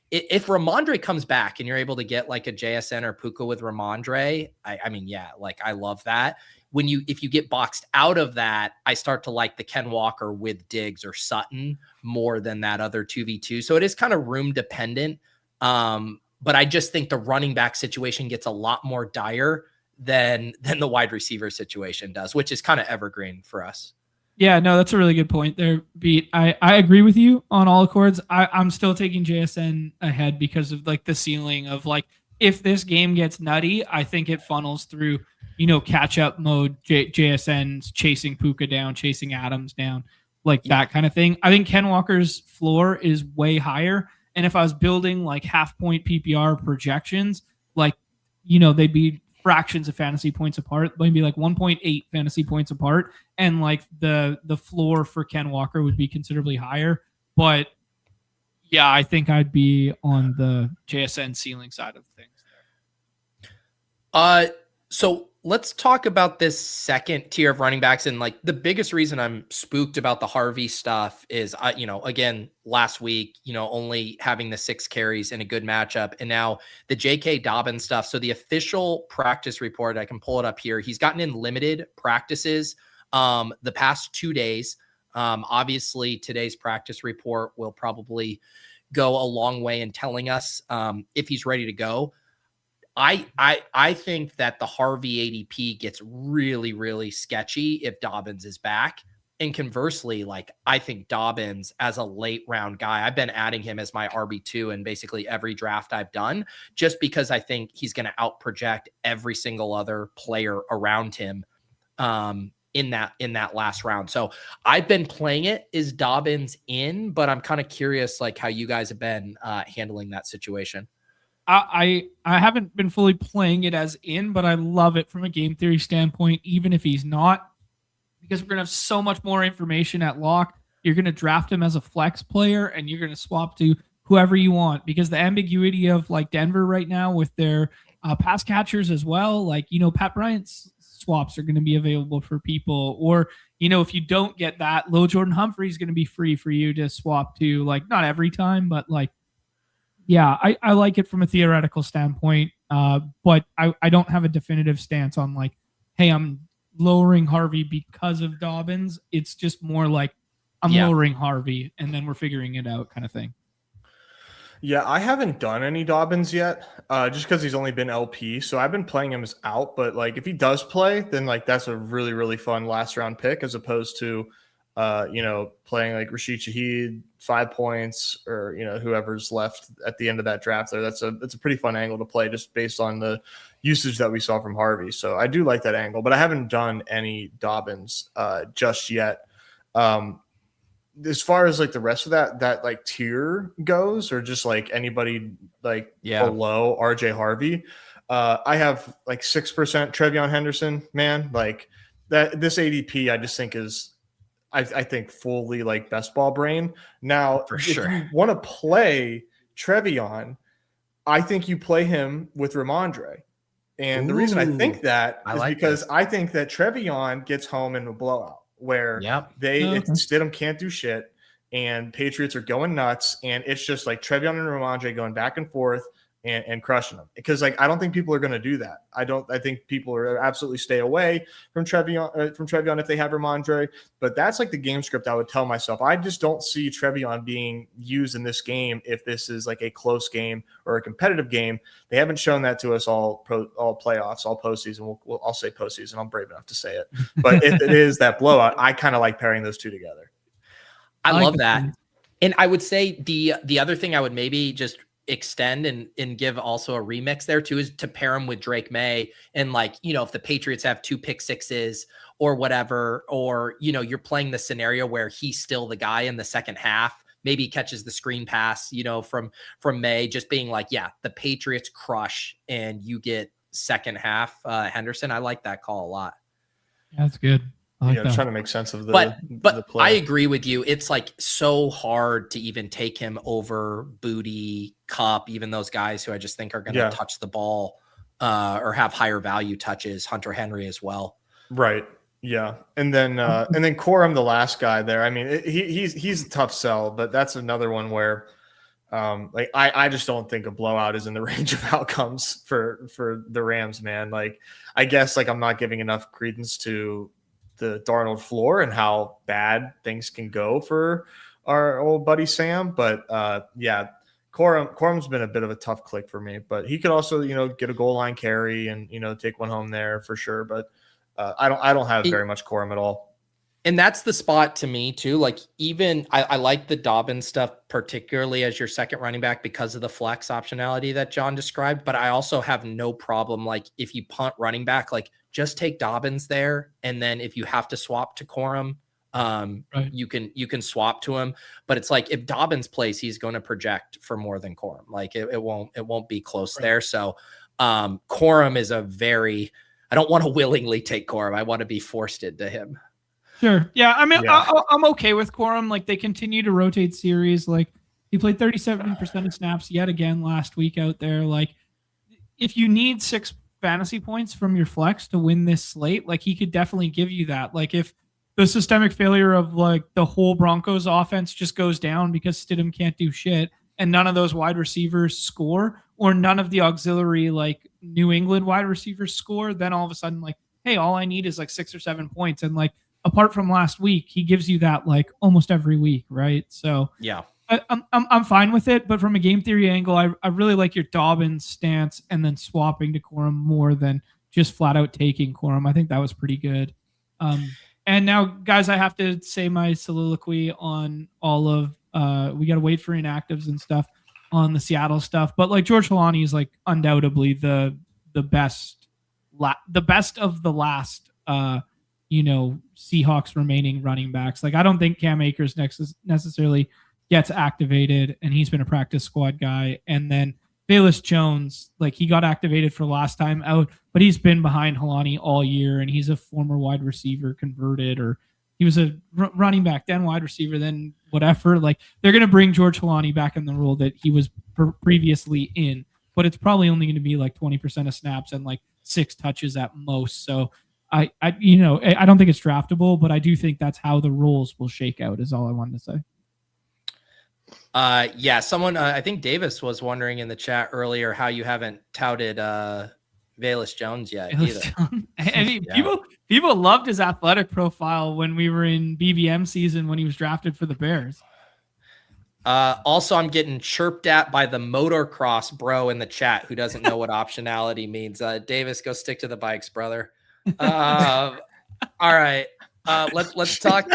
if Ramondre comes back and you're able to get like a JSN or Puka with Ramondre, I mean, yeah, like I love that. If you get boxed out of that, I start to like the Ken Walker with Diggs or Sutton more than that other 2v2. So it is kind of room dependent. But I just think the running back situation gets a lot more dire than the wide receiver situation does, which is kind of evergreen for us. Yeah, no, that's a really good point there, Beat. I agree with you on all accords. I'm still taking JSN ahead because of like the ceiling of like, if this game gets nutty, I think it funnels through, catch up mode, JSN's chasing Puka down, chasing Adams down, like that kind of thing. I think Ken Walker's floor is way higher. And if I was building like half point PPR projections, like, they'd be fractions of fantasy points apart, maybe like 1.8 fantasy points apart, and like the floor for Ken Walker would be considerably higher. But yeah, I think I'd be on the JSN ceiling side of things there. So let's talk about this second tier of running backs. And like the biggest reason I'm spooked about the Harvey stuff is, again, last week, only having the 6 carries in a good matchup. And now the J.K. Dobbins stuff. So the official practice report, I can pull it up here. He's gotten in limited practices the past 2 days. Obviously, today's practice report will probably go a long way in telling us if he's ready to go. I think that the Harvey ADP gets really, really sketchy if Dobbins is back. And conversely, like I think Dobbins as a late round guy, I've been adding him as my RB2 in basically every draft I've done, just because I think he's going to out project every single other player around him in that last round. So I've been playing it. Is Dobbins in? But I'm kind of curious, like how you guys have been handling that situation. I haven't been fully playing it as in, but I love it from a game theory standpoint, even if he's not, because we're going to have so much more information at lock. You're going to draft him as a flex player and you're going to swap to whoever you want, because the ambiguity of like Denver right now with their pass catchers as well, like, Pat Bryant's swaps are going to be available for people, or, if you don't get that, Lil Jordan Humphrey is going to be free for you to swap to, like, not every time, but like, yeah, I like it from a theoretical standpoint, but I don't have a definitive stance on like, hey, I'm lowering Harvey because of Dobbins. It's just more like I'm lowering Harvey and then we're figuring it out kind of thing. Yeah, I haven't done any Dobbins yet, just because he's only been LP. So I've been playing him as out, but like if he does play, then like that's a really, really fun last round pick as opposed to playing like Rashid Shaheed 5 points or, whoever's left at the end of that draft there. That's a pretty fun angle to play just based on the usage that we saw from Harvey. So I do like that angle, but I haven't done any Dobbins just yet. As far as like the rest of that like tier goes, or just like anybody like below RJ Harvey, I have like 6% Trevion Henderson, man. Like that, this ADP I just think is, I think fully like best ball brain. Now, For if sure. you want to play Trevion, I think you play him with Ramondre. And the reason I think that is because I think that Trevion gets home in a blowout where Stidham can't do shit and Patriots are going nuts. And it's just like Trevion and Ramondre going back and forth and crushing them. Because like I don't think people are going to do that. I think people are absolutely stay away from Trevion if they have Ramondre. But that's like the game script I would tell myself. I just don't see Trevion being used in this game if this is like a close game or a competitive game. They haven't shown that to us all playoffs, all postseason. I'll say postseason. I'm brave enough to say it. But if it is that blowout, I kind of like pairing those two together. I love that. And I would say the other thing I would maybe just extend and give also a remix there too is to pair him with Drake May. And like, if the Patriots have 2 pick sixes or whatever, or, you're playing the scenario where he's still the guy in the second half, maybe he catches the screen pass, from May, just being like, the Patriots crush and you get second half Henderson. I like that call a lot. That's good. I like that. Trying to make sense of the play. I agree with you. It's like so hard to even take him over Booty, Cup, even those guys who I just think are going to touch the ball or have higher value touches. Hunter Henry as well. Right. Yeah. And then Corum, the last guy there. I mean, he's a tough sell, but that's another one where like I just don't think a blowout is in the range of outcomes for the Rams, man. Like I guess like I'm not giving enough credence to the Darnold floor and how bad things can go for our old buddy Sam. But Corum's been a bit of a tough click for me, but he could also, get a goal line carry and, take one home there for sure. But I don't have very much Corum at all. And that's the spot to me too. Like even I like the Dobbins stuff, particularly as your second running back because of the flex optionality that John described. But I also have no problem. Like if you punt running back, like just take Dobbins there. And then if you have to swap to Corum, you can swap to him. But it's like if Dobbins plays, he's going to project for more than Corum. Like it won't be close there. So Corum is I don't want to willingly take Corum. I want to be forced into him. Sure. Yeah. I mean, I'm okay with Corum. Like they continue to rotate series. Like he played 37% of snaps yet again last week out there. Like if you need 6 fantasy points from your flex to win this slate, like he could definitely give you that. Like if the systemic failure of like the whole Broncos offense just goes down because Stidham can't do shit and none of those wide receivers score or none of the auxiliary like New England wide receivers score, then all of a sudden like, hey, all I need is like 6 or 7 points. And like, apart from last week, he gives you that like almost every week, right? So yeah, I'm fine with it. But from a game theory angle, I really like your Dobbins stance and then swapping to Corum more than just flat out taking Corum. I think that was pretty good. And now, guys, I have to say my soliloquy on all of we got to wait for inactives and stuff on the Seattle stuff. But like George Holani is like undoubtedly the best of the last. Seahawks remaining running backs. Like I don't think Cam Akers necessarily gets activated, and he's been a practice squad guy. And then Velus Jones, like he got activated for last time out, but he's been behind Holani all year, and he's a former wide receiver converted, or he was a running back, then wide receiver, then whatever. Like they're going to bring George Holani back in the role that he was previously in, but it's probably only going to be like 20% of snaps and like 6 touches at most. So I don't think it's draftable, but I do think that's how the rules will shake out is all I wanted to say. Someone, I think Davis was wondering in the chat earlier how you haven't touted Velus Jones yet either. I mean, people loved his athletic profile when we were in BBM season when he was drafted for the Bears. Also, I'm getting chirped at by the motocross bro in the chat who doesn't know what optionality means. Davis, go stick to the bikes, brother. All right. Let's talk.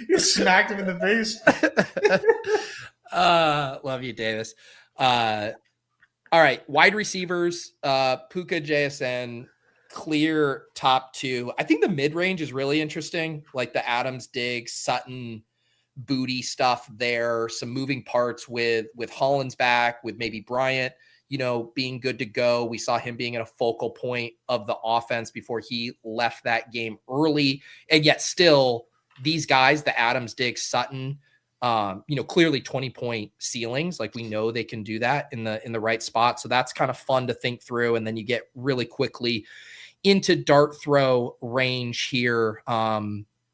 You smacked him in the face. Love you, Davis. All right, wide receivers, Puka, JSN, clear top two. I think the mid-range is really interesting, like the Adams, Diggs, Sutton, Booty stuff there. Some moving parts with Hollins back, with maybe Bryant, being good to go. We saw him being at a focal point of the offense before he left that game early. And yet still, these guys, the Adams, Diggs, Sutton, clearly 20-point ceilings. Like, we know they can do that in the right spot. So that's kind of fun to think through. And then you get really quickly into dart throw range here.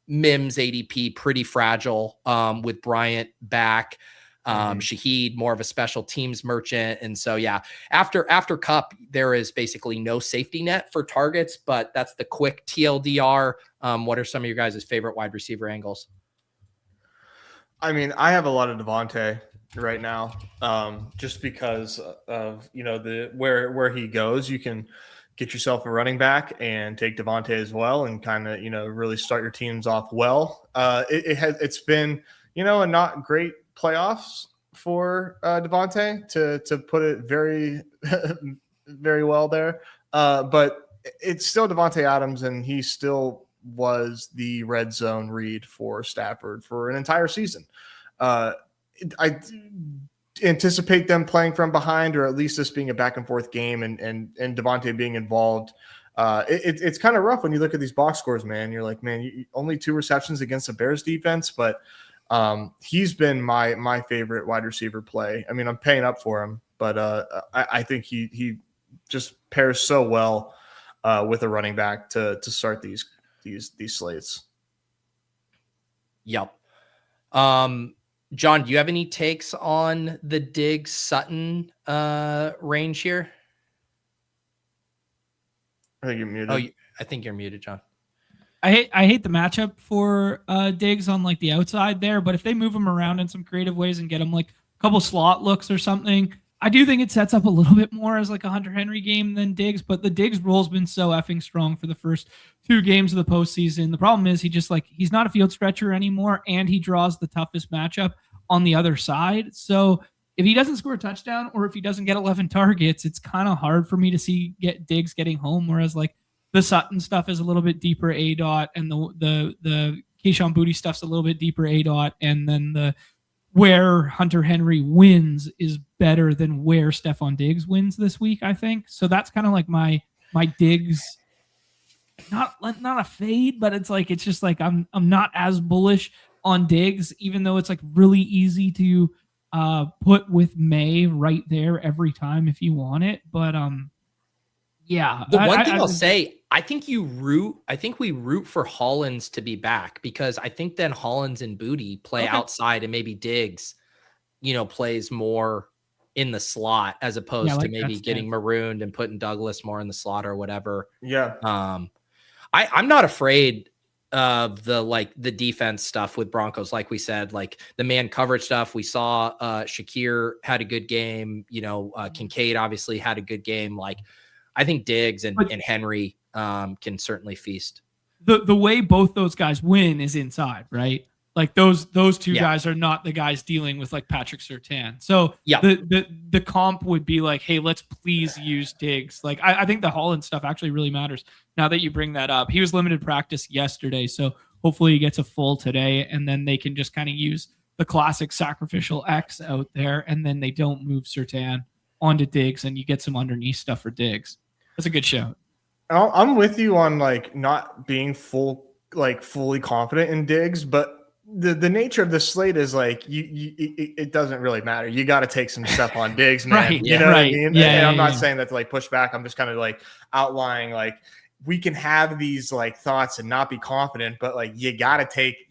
Mims ADP pretty fragile with Bryant back. Shaheed more of a special teams merchant. And so, yeah, after Cup, there is basically no safety net for targets, but that's the quick TLDR. What are some of your guys' favorite wide receiver angles? I mean, I have a lot of Devontae right now, just because of, where he goes. You can get yourself a running back and take Devontae as well, and kind of, really start your teams off well. It's been, a not great playoffs for Devontae, to put it very, very well there. But it's still Devontae Adams, and he still was the red zone read for Stafford for an entire season. I anticipate them playing from behind, or at least this being a back and forth game, and Devontae being involved. It's kind of rough when you look at these box scores, man. You're like, man, only 2 receptions against the Bears defense, but he's been my favorite wide receiver play. I mean, I'm paying up for him, but I think he just pairs so well with a running back to start these slates. Yep. John, do you have any takes on the Diggs Sutton range here? I think you're muted. Oh, I think you're muted, John. I hate the matchup for Diggs on like the outside there, but if they move him around in some creative ways and get him like a couple slot looks or something, I do think it sets up a little bit more as like a Hunter Henry game than Diggs. But the Diggs role's been so effing strong for the first 2 games of the postseason. The problem is he's not a field stretcher anymore, and he draws the toughest matchup on the other side. So if he doesn't score a touchdown, or if he doesn't get 11 targets, it's kind of hard for me to see Diggs getting home. Whereas like the Sutton stuff is a little bit deeper ADOT, and the Keyshawn Booty stuff's a little bit deeper ADOT, and then the where Hunter Henry wins is better than where Stephon Diggs wins this week, I think. So that's kind of like my Diggs, not a fade, but it's just like I'm not as bullish on Diggs, even though it's like really easy to put with May right there every time if you want it. But yeah. The one thing I'll say, I think we root for Hollins to be back, because I think then Hollins and Booty play outside, and maybe Diggs, plays more in the slot, as opposed to maybe getting marooned and putting Douglas more in the slot or whatever. Yeah. I'm not afraid of the defense stuff with Broncos. Like we said, like the man coverage stuff, we saw Shakir had a good game, Kincaid obviously had a good game. Like, I think Diggs and Henry can certainly feast. The way both those guys win is inside, right? Like those 2 guys are not the guys dealing with like Patrick Surtain. So the comp would be like, hey, let's please use Diggs. Like I think the Holland stuff actually really matters now that you bring that up. He was limited practice yesterday, so hopefully he gets a full today, and then they can just kind of use the classic sacrificial X out there, and then they don't move Surtain onto Diggs, and you get some underneath stuff for Diggs. That's a good show. I'm with you on like not being fully confident in Diggs, but the nature of the slate is like it doesn't really matter. You got to take some stuff on Diggs, man. Right, you know what I mean? Yeah, and I'm not saying that to like push back. I'm just kind of like outlining like we can have these like thoughts and not be confident, but like you gotta take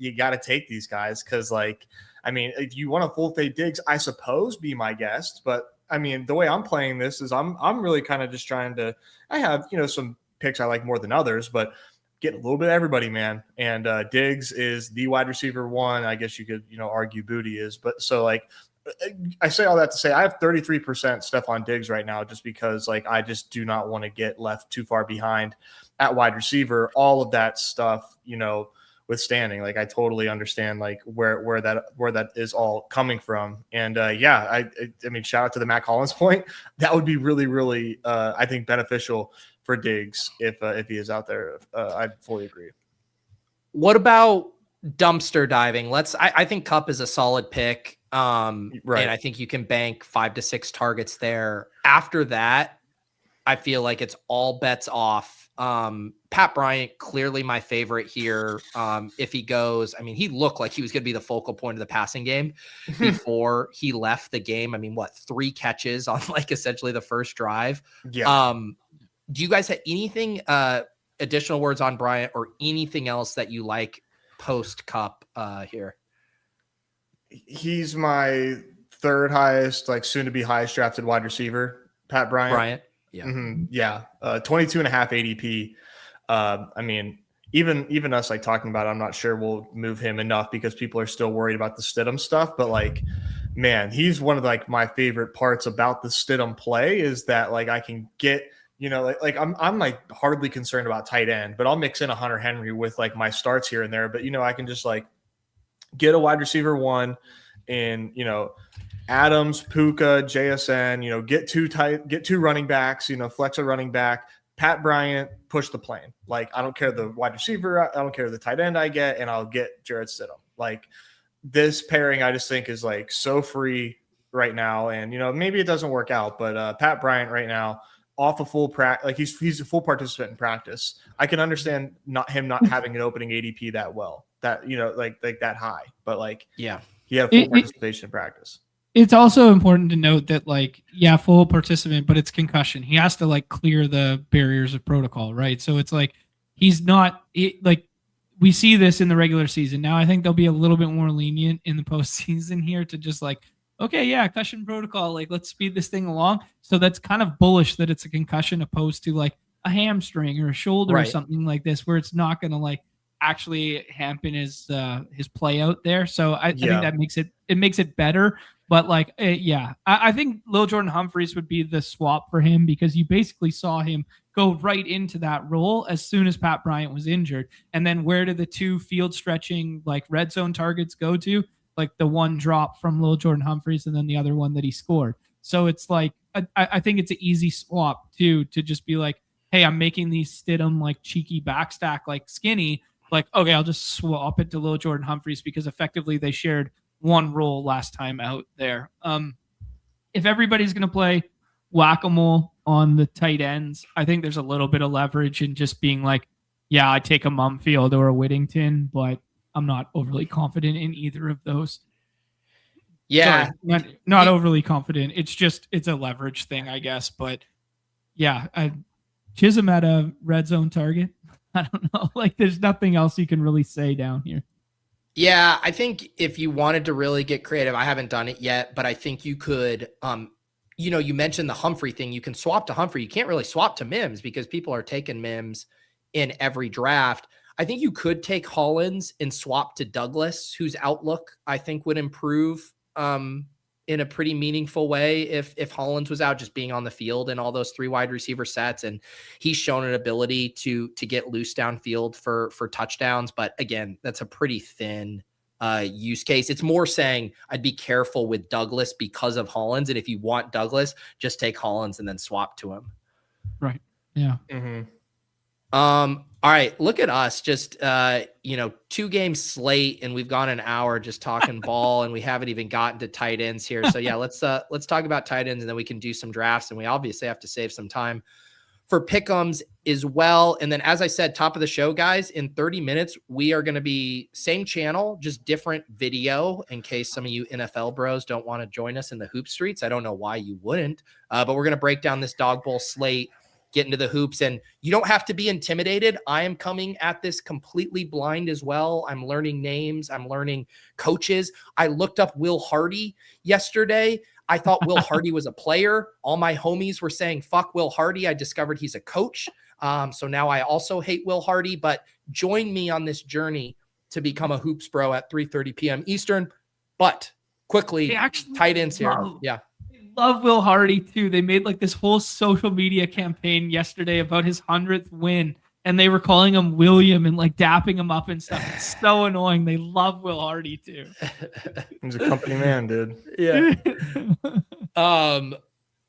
these guys, because like I mean, if you want a full fade Diggs, I suppose be my guest, but I mean the way I'm playing this is I'm really kind of just trying to. I have some picks I like more than others, but get a little bit of everybody, man. And Diggs is the wide receiver 1. I guess you could, argue Booty is. But so, like, I say all that to say I have 33% Stephon Diggs right now, just because, like, I just do not want to get left too far behind at wide receiver. All of that stuff, withstanding. Like I totally understand like where that is all coming from. And I mean, shout out to the Mac Hollins point. That would be really, really I think beneficial for Diggs if he is out there. I fully agree. What about dumpster diving? I think Kupp is a solid pick. Right. And I think you can bank 5 to 6 targets there. After that, I feel like it's all bets off. Pat Bryant, clearly my favorite here. If he goes, I mean, he looked like he was going to be the focal point of the passing game before he left the game. I mean, 3 catches on like essentially the first drive. Yeah. Do you guys have anything, additional words on Bryant or anything else that you like post Kupp here? He's my 3rd highest, like soon to be highest drafted wide receiver, Pat Bryant. Yeah. Mm-hmm. Yeah. 22.5 ADP. I mean, even us like talking about it, I'm not sure we'll move him enough because people are still worried about the Stidham stuff. But like, man, he's one of like my favorite parts about the Stidham play is that like I can get, like I'm like hardly concerned about tight end, but I'll mix in a Hunter Henry with like my starts here and there. But I can just like get a wide receiver 1 and Adams, Puka, JSN, get 2 running backs, flex a running back, Pat Bryant, push the plane. Like, I don't care the wide receiver. I don't care the tight end I get, and I'll get Jarrett Stidham. Like, this pairing I just think is like so free right now. And, maybe it doesn't work out, but Pat Bryant right now off a full practice, like he's a full participant in practice. I can understand him not having an opening ADP that well, that, like that high, but like, yeah, he had full participation in practice. It's also important to note that, like, yeah, full participant, but it's concussion. He has to like clear the barriers of protocol, right? So it's like he's not like we see this in the regular season. Now I think they'll be a little bit more lenient in the postseason here to just like, okay, yeah, concussion protocol, like let's speed this thing along. So that's kind of bullish that it's a concussion opposed to like a hamstring or a shoulder or something like this, where it's not going to like actually hamper his play out there. So I think that makes it better. But like, I think Lil Jordan Humphreys would be the swap for him because you basically saw him go right into that role as soon as Pat Bryant was injured. And then where did the 2 field stretching like red zone targets go to? Like the one drop from Lil Jordan Humphreys and then the other one that he scored. So it's like, I think it's an easy swap too, to just be like, hey, I'm making these Stidham like cheeky backstack, like skinny, like, okay, I'll just swap it to Lil Jordan Humphreys because effectively they shared one role last time out there. If everybody's going to play whack-a-mole on the tight ends, I think there's a little bit of leverage in just being like, yeah, I take a Mumfield or a Whittington, but I'm not overly confident in either of those. Yeah. Sorry, not overly confident. It's a leverage thing, I guess. But yeah, Chisholm at a red zone target. I don't know. Like, there's nothing else you can really say down here. Yeah, I think if you wanted to really get creative, I haven't done it yet, but I think you could, you mentioned the Humphrey thing. You can swap to Humphrey. You can't really swap to Mims because people are taking Mims in every draft. I think you could take Hollins and swap to Douglas, whose outlook I think would improve in a pretty meaningful way if Hollins was out, just being on the field in all those 3 wide receiver sets. And he's shown an ability to get loose downfield for touchdowns. But again, that's a pretty thin use case. It's more saying I'd be careful with Douglas because of Hollins. And if you want Douglas, just take Hollins and then swap to him. Right. Yeah. Mm-hmm. All right, look at us, just 2-game slate, and we've gone an hour just talking ball, and we haven't even gotten to tight ends here. So yeah, let's talk about tight ends, and then we can do some drafts, and we obviously have to save some time for pick'ems as well. And then, as I said, top of the show, guys, in 30 minutes, we are going to be same channel, just different video in case some of you NFL bros don't want to join us in the hoop streets. I don't know why you wouldn't, but we're going to break down this dog bowl slate, get into the hoops, and you don't have to be intimidated. I am coming at this completely blind as well. I'm learning names. I'm learning coaches. I looked up Will Hardy yesterday. I thought Will Hardy was a player. All my homies were saying, fuck Will Hardy. I discovered he's a coach. So now I also hate Will Hardy, but join me on this journey to become a hoops bro at 3:30 p.m. Eastern. But quickly, tight ends here. Yeah. Love Will Hardy too. They made like this whole social media campaign yesterday about his 100th win and they were calling him William and like dapping him up and stuff. It's so annoying. They love Will Hardy too. He's a company man, dude. Yeah. All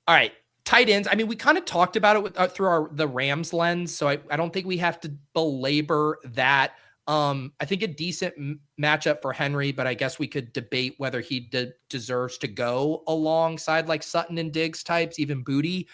right. Tight ends. I mean, we kind of talked about it with, through the Rams lens, so I don't think we have to belabor that. I think a decent matchup for Henry, but I guess we could debate whether he deserves to go alongside like Sutton and Diggs types, even Booty.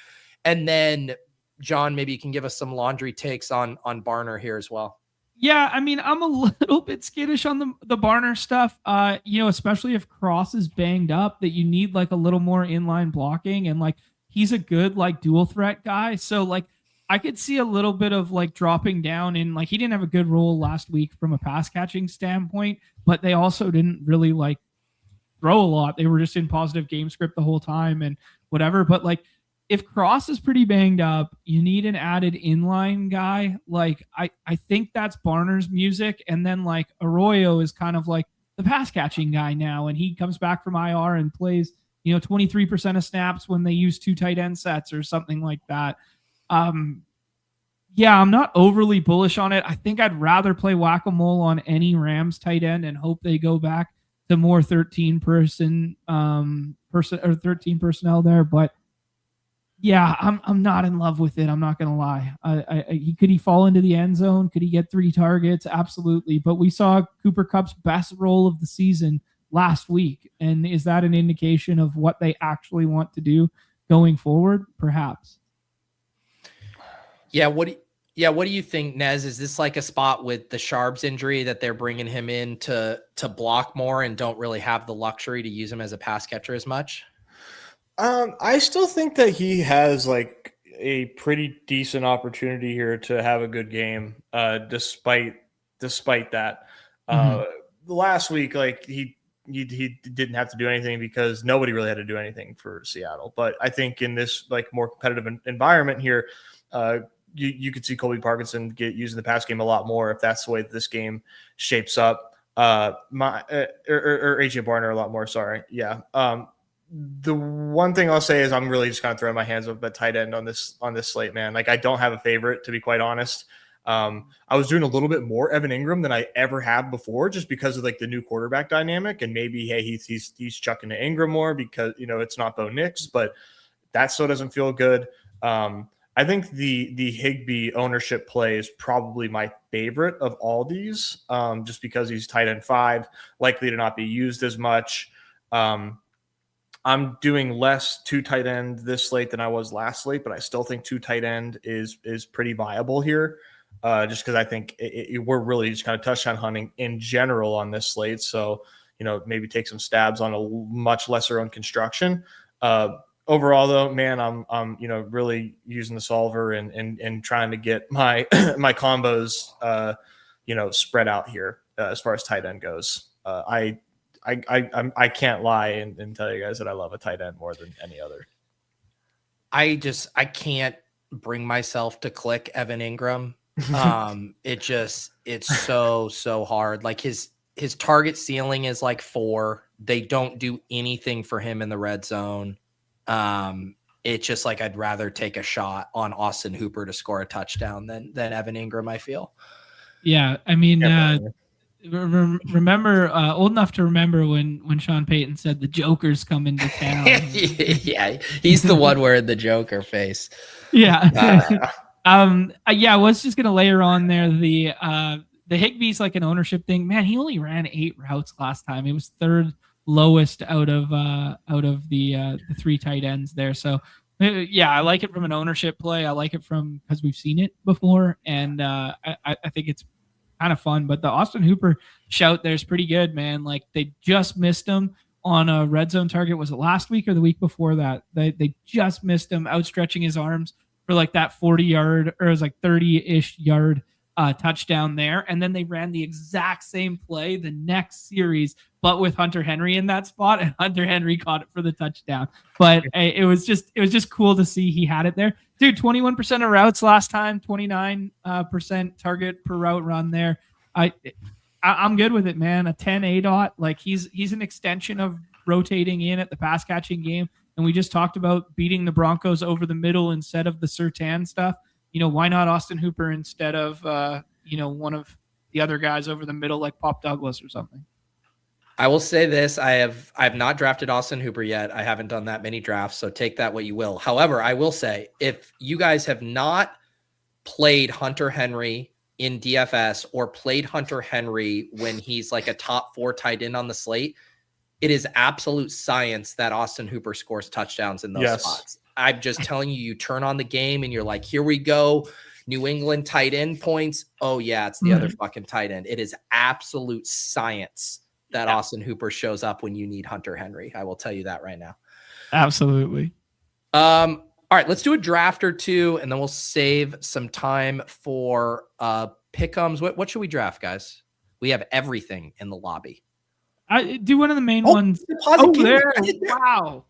And then John, maybe you can give us some laundry takes on Barner here as well. Yeah, I mean, I'm a little bit skittish on the Barner stuff. Especially if Cross is banged up, that you need like a little more inline blocking, and like he's a good like dual threat guy. So like I could see a little bit of like dropping down in, like, he didn't have a good role last week from a pass catching standpoint, but they also didn't really like throw a lot. They were just in positive game script the whole time and whatever. But like, if Cross is pretty banged up, you need an added inline guy. Like I think that's Barner's music. And then like Arroyo is kind of like the pass catching guy now. And he comes back from IR and plays, 23% of snaps when they use 2 tight end sets or something like that. I'm not overly bullish on it. I think I'd rather play whack-a-mole on any Rams tight end and hope they go back to more 13 personnel there. But yeah, I'm not in love with it. I'm not going to lie. Could he fall into the end zone? Could he get 3 targets? Absolutely. But we saw Cooper Kupp's best role of the season last week. And is that an indication of what they actually want to do going forward? Perhaps. Yeah. What do you think, Nez? Is this like a spot with the Sharps injury that they're bringing him in to block more and don't really have the luxury to use him as a pass catcher as much? I still think that he has like a pretty decent opportunity here to have a good game, despite that. Last week, like he didn't have to do anything because nobody really had to do anything for Seattle. But I think in this like more competitive environment here, you could see Colby Parkinson get used in the pass game a lot more if that's the way that this game shapes up. Or AJ Barner a lot more. Sorry, yeah. The one thing I'll say is I'm really just kind of throwing my hands up at tight end on this slate, man. Like I don't have a favorite, to be quite honest. I was doing a little bit more Evan Ingram than I ever have before, just because of like the new quarterback dynamic, and maybe hey he's chucking to Ingram more because it's not Bo Nix, but that still doesn't feel good. I think the Higbee ownership play is probably my favorite of all these, just because he's tight end 5, likely to not be used as much. I'm doing less 2 tight end this slate than I was last slate, but I still think 2 tight end is pretty viable here, just because I think we're really just kind of touchdown hunting in general on this slate. So, maybe take some stabs on a much lesser owned construction. Overall, though, man, I'm really using the solver and trying to get my my combos spread out here as far as tight end goes. I can't lie and tell you guys that I love a tight end more than any other. I can't bring myself to click Evan Ingram. It's so hard. Like his target ceiling is like 4. They don't do anything for him in the red zone. It's just like I'd rather take a shot on Austin Hooper to score a touchdown than Evan Ingram, I feel. Yeah, I mean, remember old enough to remember when Sean Payton said the Joker's coming to town. Yeah, he's the one wearing the Joker face. Yeah. I was just gonna layer on there the Higbee's like an ownership thing. Man, he only ran 8 routes last time. It was 3rd lowest out of the 3 tight ends there. So yeah, I like it from an ownership play. I like it because we've seen it before, and I think it's kind of fun. But the Austin Hooper shout there's pretty good, man. Like they just missed him on a red zone target. Was it last week or the week before that? They just missed him outstretching his arms for like that 40-yard, or it was like 30-ish yard touchdown there. And then they ran the exact same play the next series, but with Hunter Henry in that spot, and Hunter Henry caught it for the touchdown. But it was just cool to see he had it there. Dude, 21% of routes last time, 29% target per route run there. I'm good with it, man. A 10 ADOT, like he's an extension of rotating in at the pass catching game. And we just talked about beating the Broncos over the middle instead of the Surtain stuff. why not Austin Hooper instead of, one of the other guys over the middle like Pop Douglas or something? I will say this. I have not drafted Austin Hooper yet. I haven't done that many drafts, so take that what you will. However, I will say, if you guys have not played Hunter Henry in DFS or played Hunter Henry when he's like a top 4 tight end on the slate, it is absolute science that Austin Hooper scores touchdowns in those spots. I'm just telling you, you turn on the game and you're like, here we go. New England tight end points. Oh yeah, it's the other fucking tight end. It is absolute science that Austin Hooper shows up when you need Hunter Henry. I will tell you that right now. Absolutely. All right, let's do a draft or two, and then we'll save some time for pick'ems. What should we draft, guys? We have everything in the lobby. I do one of the main ones. There. Wow.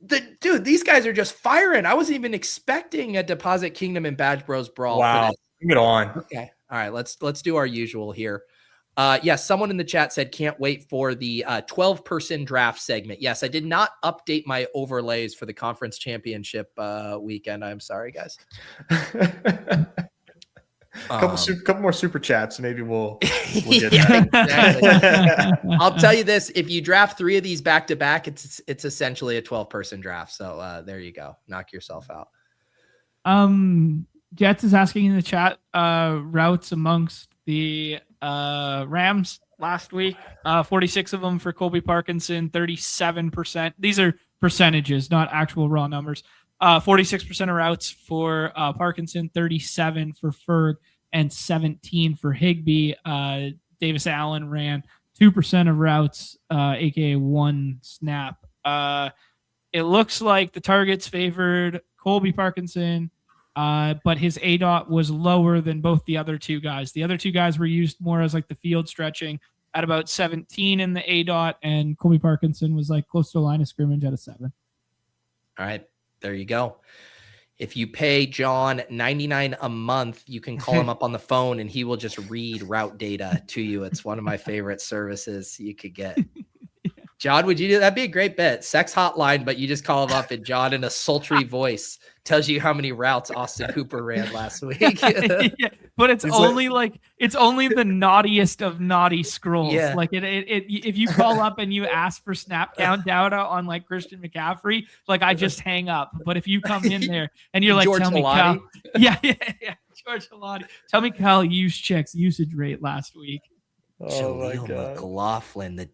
Dude, these guys are just firing. I wasn't even expecting a Deposit Kingdom and Badge Bros brawl. Wow. Bring it on. Okay. All right, let's do our usual here. Someone in the chat said can't wait for the 12-person draft segment. Yes, I did not update my overlays for the conference championship weekend. I'm sorry, guys. Couple more super chats, maybe we'll get that. Exactly. I'll tell you this: if you draft 3 of these back to back, it's essentially a 12-person draft. So there you go. Knock yourself out. Jets is asking in the chat routes amongst the Rams last week. 46 of them for Colby Parkinson, 37%. These are percentages, not actual raw numbers. 46% of routes for Parkinson, 37 for Ferg, and 17 for Higbee. Davis Allen ran 2% of routes, aka 1 snap. It looks like the targets favored Colby Parkinson, but his ADOT was lower than both the other 2 guys. The other 2 guys were used more as like the field stretching at about 17 in the ADOT, and Colby Parkinson was like close to a line of scrimmage at a 7. All right. There you go. If you pay John $99 a month, you can call him up on the phone and he will just read route data to you. It's one of my favorite services you could get. John, would you do that? That'd be a great bet. Sex hotline, but you just call him up and John in a sultry voice tells you how many routes Austin Hooper ran last week. But it's only the naughtiest of naughty scrolls. Yeah. Like if you call up and you ask for snap count data on like Christian McCaffrey, like I just hang up. But if you come in there and you're like, tell me, Kyle, George Halati, tell me Kyle Juszczyk's usage rate last week. Jaleel McLaughlin, the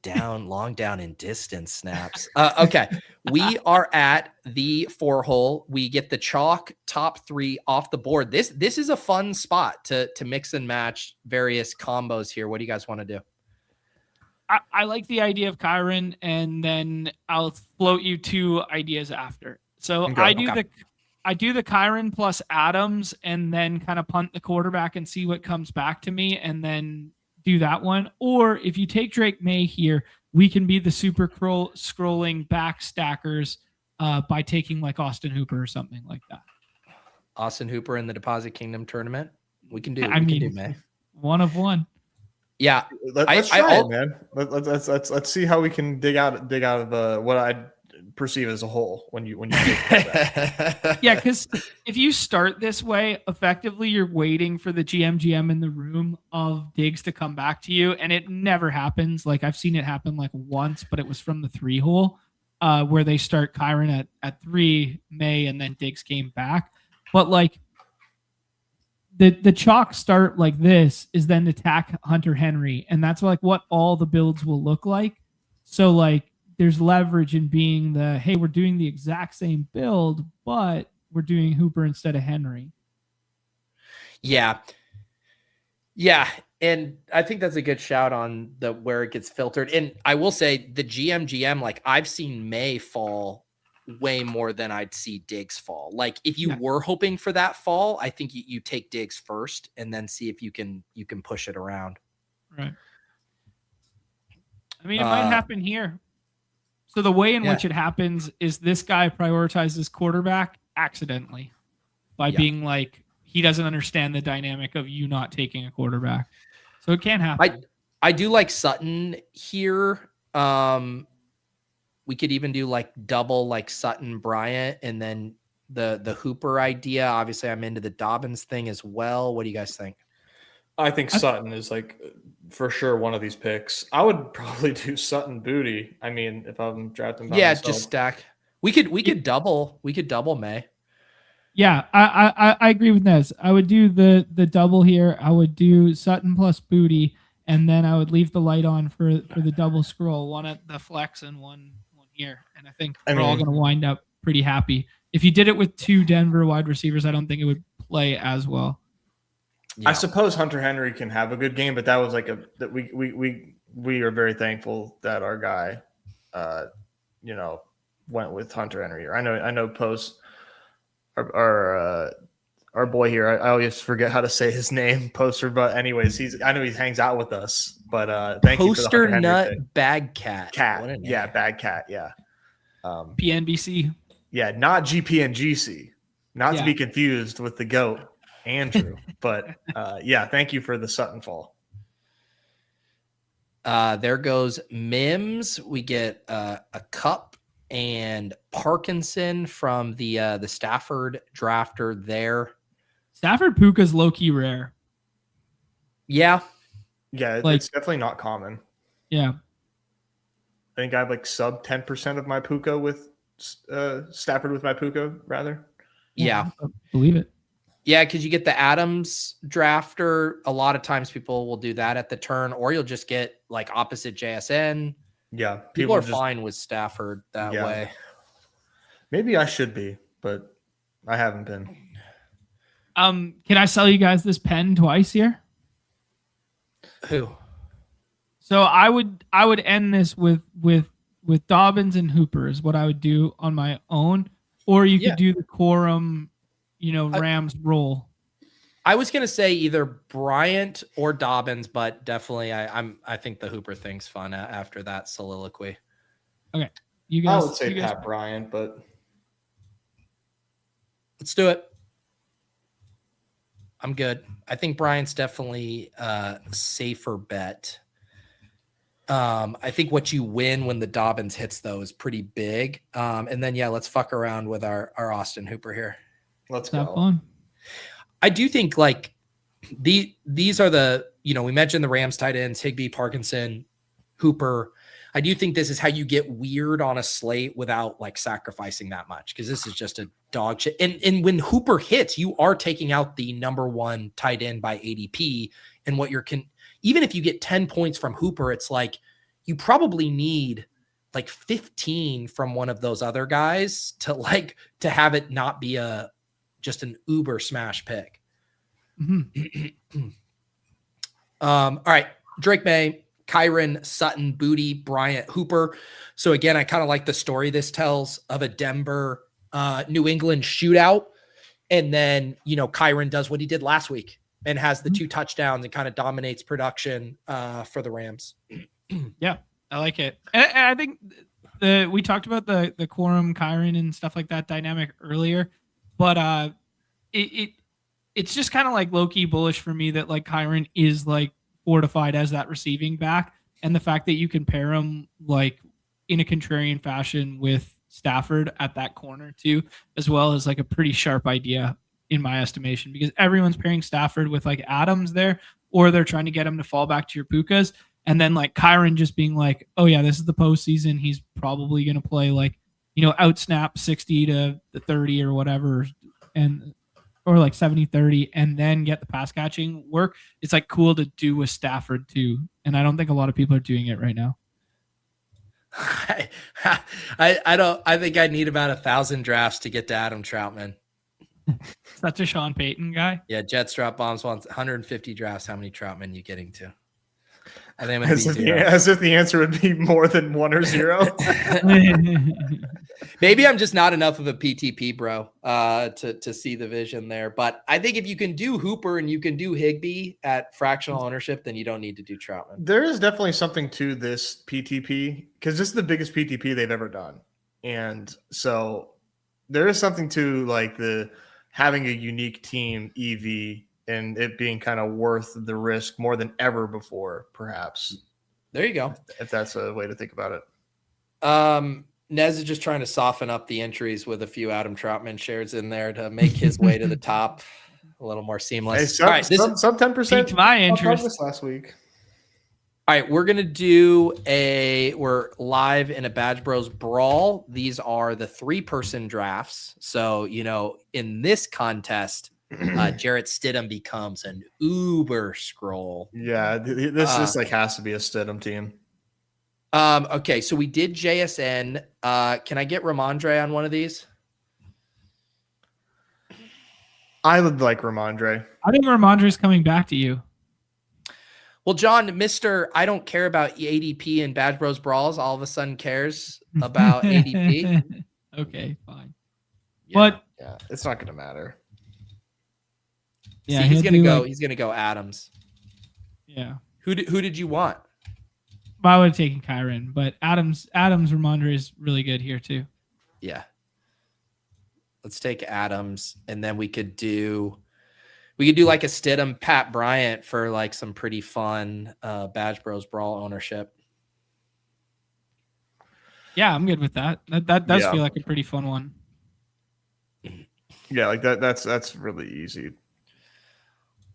long down and distance snaps. Okay, we are at the 4-hole. We get the chalk top 3 off the board. This is a fun spot to mix and match various combos here. What do you guys want to do? I like the idea of Kyron, and then I'll float you 2 ideas after. So I do the Kyron plus Adams, and then kind of punt the quarterback and see what comes back to me, and then do that one. Or if you take Drake May here, we can be the super scrolling back stackers by taking like Austin Hooper or something like that. Austin Hooper in the Deposit Kingdom tournament. We can do May. 1 of 1. Yeah. Let's try it, man. Let's see how we can dig out of what I perceive as a hole when you take that. Yeah, because if you start this way, effectively you're waiting for the GM in the room of Diggs to come back to you, and it never happens. Like I've seen it happen like once, but it was from the 3-hole where they start Kyron at 3 May and then Diggs came back. But like the chalk start like this is then attack Hunter Henry, and that's like what all the builds will look like. So like there's leverage in being hey, we're doing the exact same build, but we're doing Hooper instead of Henry. Yeah. Yeah. And I think that's a good shout on where it gets filtered. And I will say the GM, like I've seen May fall way more than I'd see Diggs fall. Like if you were hoping for that fall, I think you take Diggs first and then see if you can push it around. Right. I mean, it might happen here. So the way in which it happens is this guy prioritizes quarterback accidentally by being like, he doesn't understand the dynamic of you not taking a quarterback. So it can happen. I do like Sutton here. We could even do like double like Sutton Bryant and then the Hooper idea. Obviously, I'm into the Dobbins thing as well. What do you guys think? I think Sutton is like for sure one of these picks. I would probably do Sutton Booty. I mean, if I'm drafting by myself. Just stack. We could double May. Yeah, I agree with Nez. I would do the double here. I would do Sutton plus Booty, and then I would leave the light on for the double scroll, one at the flex and one here. And I think we're all going to wind up pretty happy. If you did it with 2 Denver wide receivers, I don't think it would play as well. Yeah. I suppose Hunter Henry can have a good game, but that was like that we are very thankful that our guy, went with Hunter Henry. I know Post, our boy here. I always forget how to say his name, Poster. But anyways, I know he hangs out with us. But thank you for the Hunter Henry Nut thing. Bag Cat. Yeah, Bag Cat. Yeah. PNBC. Yeah, not GP and GC. Not to be confused with the GOAT. Andrew, but thank you for the Sutton fall. There goes Mims. We get a Cup and Parkinson from the Stafford drafter there. Stafford Puka's low key rare. Yeah, it's definitely not common. Yeah, I think I have like sub 10% of my Puka with Stafford with my Puka rather. Yeah, I believe it. Yeah, because you get the Adams drafter. A lot of times people will do that at the turn, or you'll just get like opposite JSN. Yeah. People are fine with Stafford that way. Maybe I should be, but I haven't been. Can I sell you guys this pen twice here? Who? So I would end this with Dobbins and Hooper is what I would do on my own, or you could do the quorum. Rams roll. I was gonna say either Bryant or Dobbins, but definitely I think the Hooper thing's fun after that soliloquy. Okay, you guys. I would say Pat Bryant, but let's do it. I'm good. I think Bryant's definitely a safer bet. I think what you win when the Dobbins hits though is pretty big. And then let's fuck around with our Austin Hooper here. Let's go. Fun. I do think like these are the, we mentioned the Rams tight ends, Higbee, Parkinson, Hooper. I do think this is how you get weird on a slate without like sacrificing that much, because this is just a dog shit. And when Hooper hits, you are taking out the number 1 tight end by ADP. And what even if you get 10 points from Hooper, it's like you probably need like 15 from one of those other guys to have it not be just an uber smash pick. Mm-hmm. All right. Drake May, Kyron, Sutton, Booty, Bryant, Hooper. So again, I kind of like the story this tells of a Denver, New England shootout. And then, Kyron does what he did last week and has the 2 touchdowns and kind of dominates production for the Rams. Yeah, I like it. And I think we talked about the quorum, Kyron and stuff like that dynamic earlier. But it's just kind of like low-key bullish for me that like Kyron is like fortified as that receiving back, and the fact that you can pair him like in a contrarian fashion with Stafford at that corner too, as well as like a pretty sharp idea in my estimation, because everyone's pairing Stafford with like Adams there, or they're trying to get him to fall back to your Pukas, and then like Kyron just being like, oh yeah, this is the postseason. He's probably going to play like, out snap 60 to 30 or whatever. Or like 70-30 and then get the pass catching work. It's like cool to do with Stafford too. And I don't think a lot of people are doing it right now. I think I need about 1,000 drafts to get to Adam Troutman. Such a Sean Payton guy. Yeah. Jets drop bombs wants 150 drafts. How many Troutman you getting to? I think as if the answer would be more than 1 or 0. Maybe I'm just not enough of a PTP bro to see the vision there. But I think if you can do Hooper and you can do Higbee at fractional ownership, then you don't need to do Troutman. There is definitely something to this PTP, because this is the biggest PTP they've ever done. And so there is something to like having a unique team EV and it being kind of worth the risk more than ever before, perhaps. There you go. If that's a way to think about it. Nez is just trying to soften up the entries with a few Adam Troutman shares in there to make his way to the top a little more seamless. Hey, All right, sub 10%. Piqued my interest this last week. All right, we're gonna we're live in a Badge Bros brawl. These are the 3-person drafts. So, in this contest, Jarrett Stidham becomes an uber scroll. Yeah, this has to be a Stidham team. Okay, so we did JSN. Can I get Ramondre on one of these? I would like Ramondre. I think Ramondre's coming back to you. Well, John, Mr. I don't care about ADP and Badge Bros Brawls all of a sudden cares about ADP. Okay, fine. Yeah, yeah, it's not going to matter. Yeah, see, he's going to go Adams. Yeah. Who did you want? I would have taken Kyron, but Adams Ramondre is really good here too. Yeah. Let's take Adams, and then we could do like a Stidham Pat Bryant for like some pretty fun Badge Bros Brawl ownership. Yeah, I'm good with that. That does feel like a pretty fun one. Yeah, like that's really easy.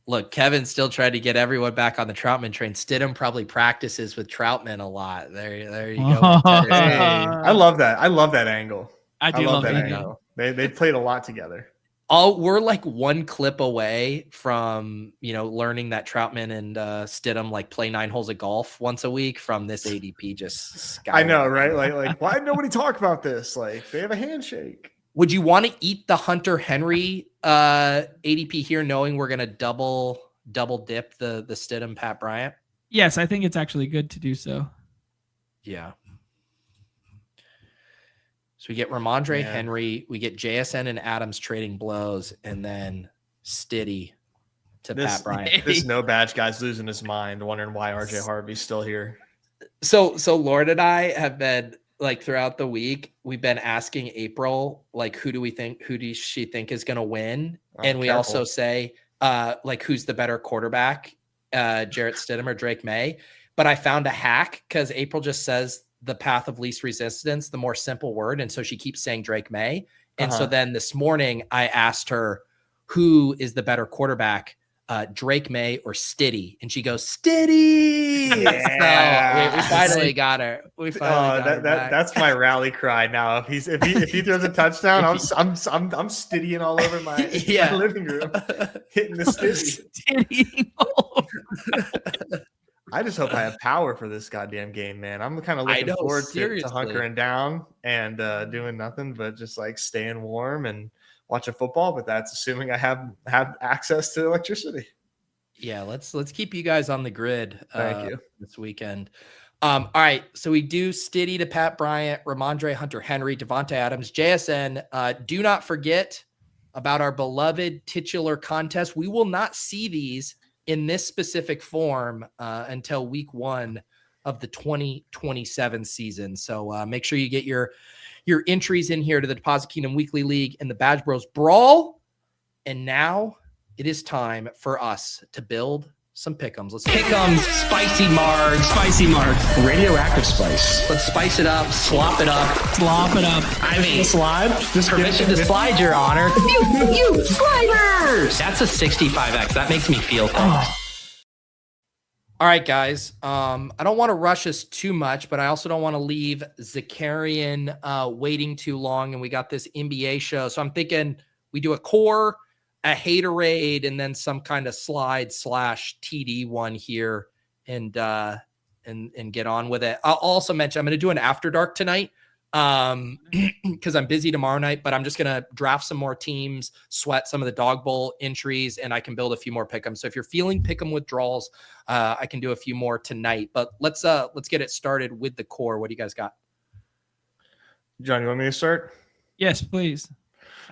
Look, Kevin still tried to get everyone back on the Troutman train. Stidham probably practices with Troutman a lot. There you go. Hey, I love that. I love that angle. I love that angle. They played a lot together. We're like one clip away from learning that Troutman and Stidham like play 9 holes of golf once a week from this ADP. Just I know, right? Like why did nobody talk about this? Like they have a handshake. Would you want to eat the Hunter Henry ADP here, knowing we're gonna double dip the Stidham Pat Bryant? Yes, I think it's actually good to do so. Yeah. So we get Ramondre Henry, we get JSN and Adams trading blows, and then Stiddy to Pat Bryant. This no badge guy's losing his mind, wondering why RJ Harvey's still here. So Lord and I have been like throughout the week, we've been asking April, like, who does she think is going to win? And we also say, like, who's the better quarterback, Jarrett Stidham or Drake May? But I found a hack because April just says the path of least resistance, the more simple word. And so she keeps saying Drake May. And so then this morning I asked her, who is the better quarterback, Drake May or Stiddy? And she goes, Stiddy. Yeah. So we finally got her. That's my rally cry now. If he throws a touchdown, I'm Stiddying all over my living room, hitting the Stiddy. I just hope I have power for this goddamn game, man. I'm kind of looking forward to hunkering down and doing nothing but just like staying warm and watching football. But that's assuming I have access to electricity. Yeah, let's keep you guys on the grid. Thank you. This weekend. All right, so we do Stiddy to Pat Bryant, Ramondre, Hunter Henry, Devontae Adams, JSN. Do not forget about our beloved titular contest. We will not see these in this specific form until week 1 of the 2027 season. So make sure you get your entries in here to the Deposit Kingdom Weekly League and the Badge Bros Brawl. And now it is time for us to build some pick'ems. Let's pick'ems, spicy margs, radioactive spice. Let's spice it up, slop it up. I mean, slide. Just permission to slide, Your Honor. You sliders. That's a 65X. That makes me feel things. All right, guys. I don't want to rush us too much, but I also don't want to leave Zakarian waiting too long. And we got this NBA show. So I'm thinking we do a core, a haterade, and then some kind of slide/TD one here and get on with it. I'll also mention I'm going to do an after dark tonight because I'm busy tomorrow night, but I'm just going to draft some more teams, sweat some of the dog bowl entries, and I can build a few more pick'ems. So if you're feeling pick'em withdrawals, I can do a few more tonight, but let's get it started with the core. What do you guys got? John, you want me to start? Yes, please.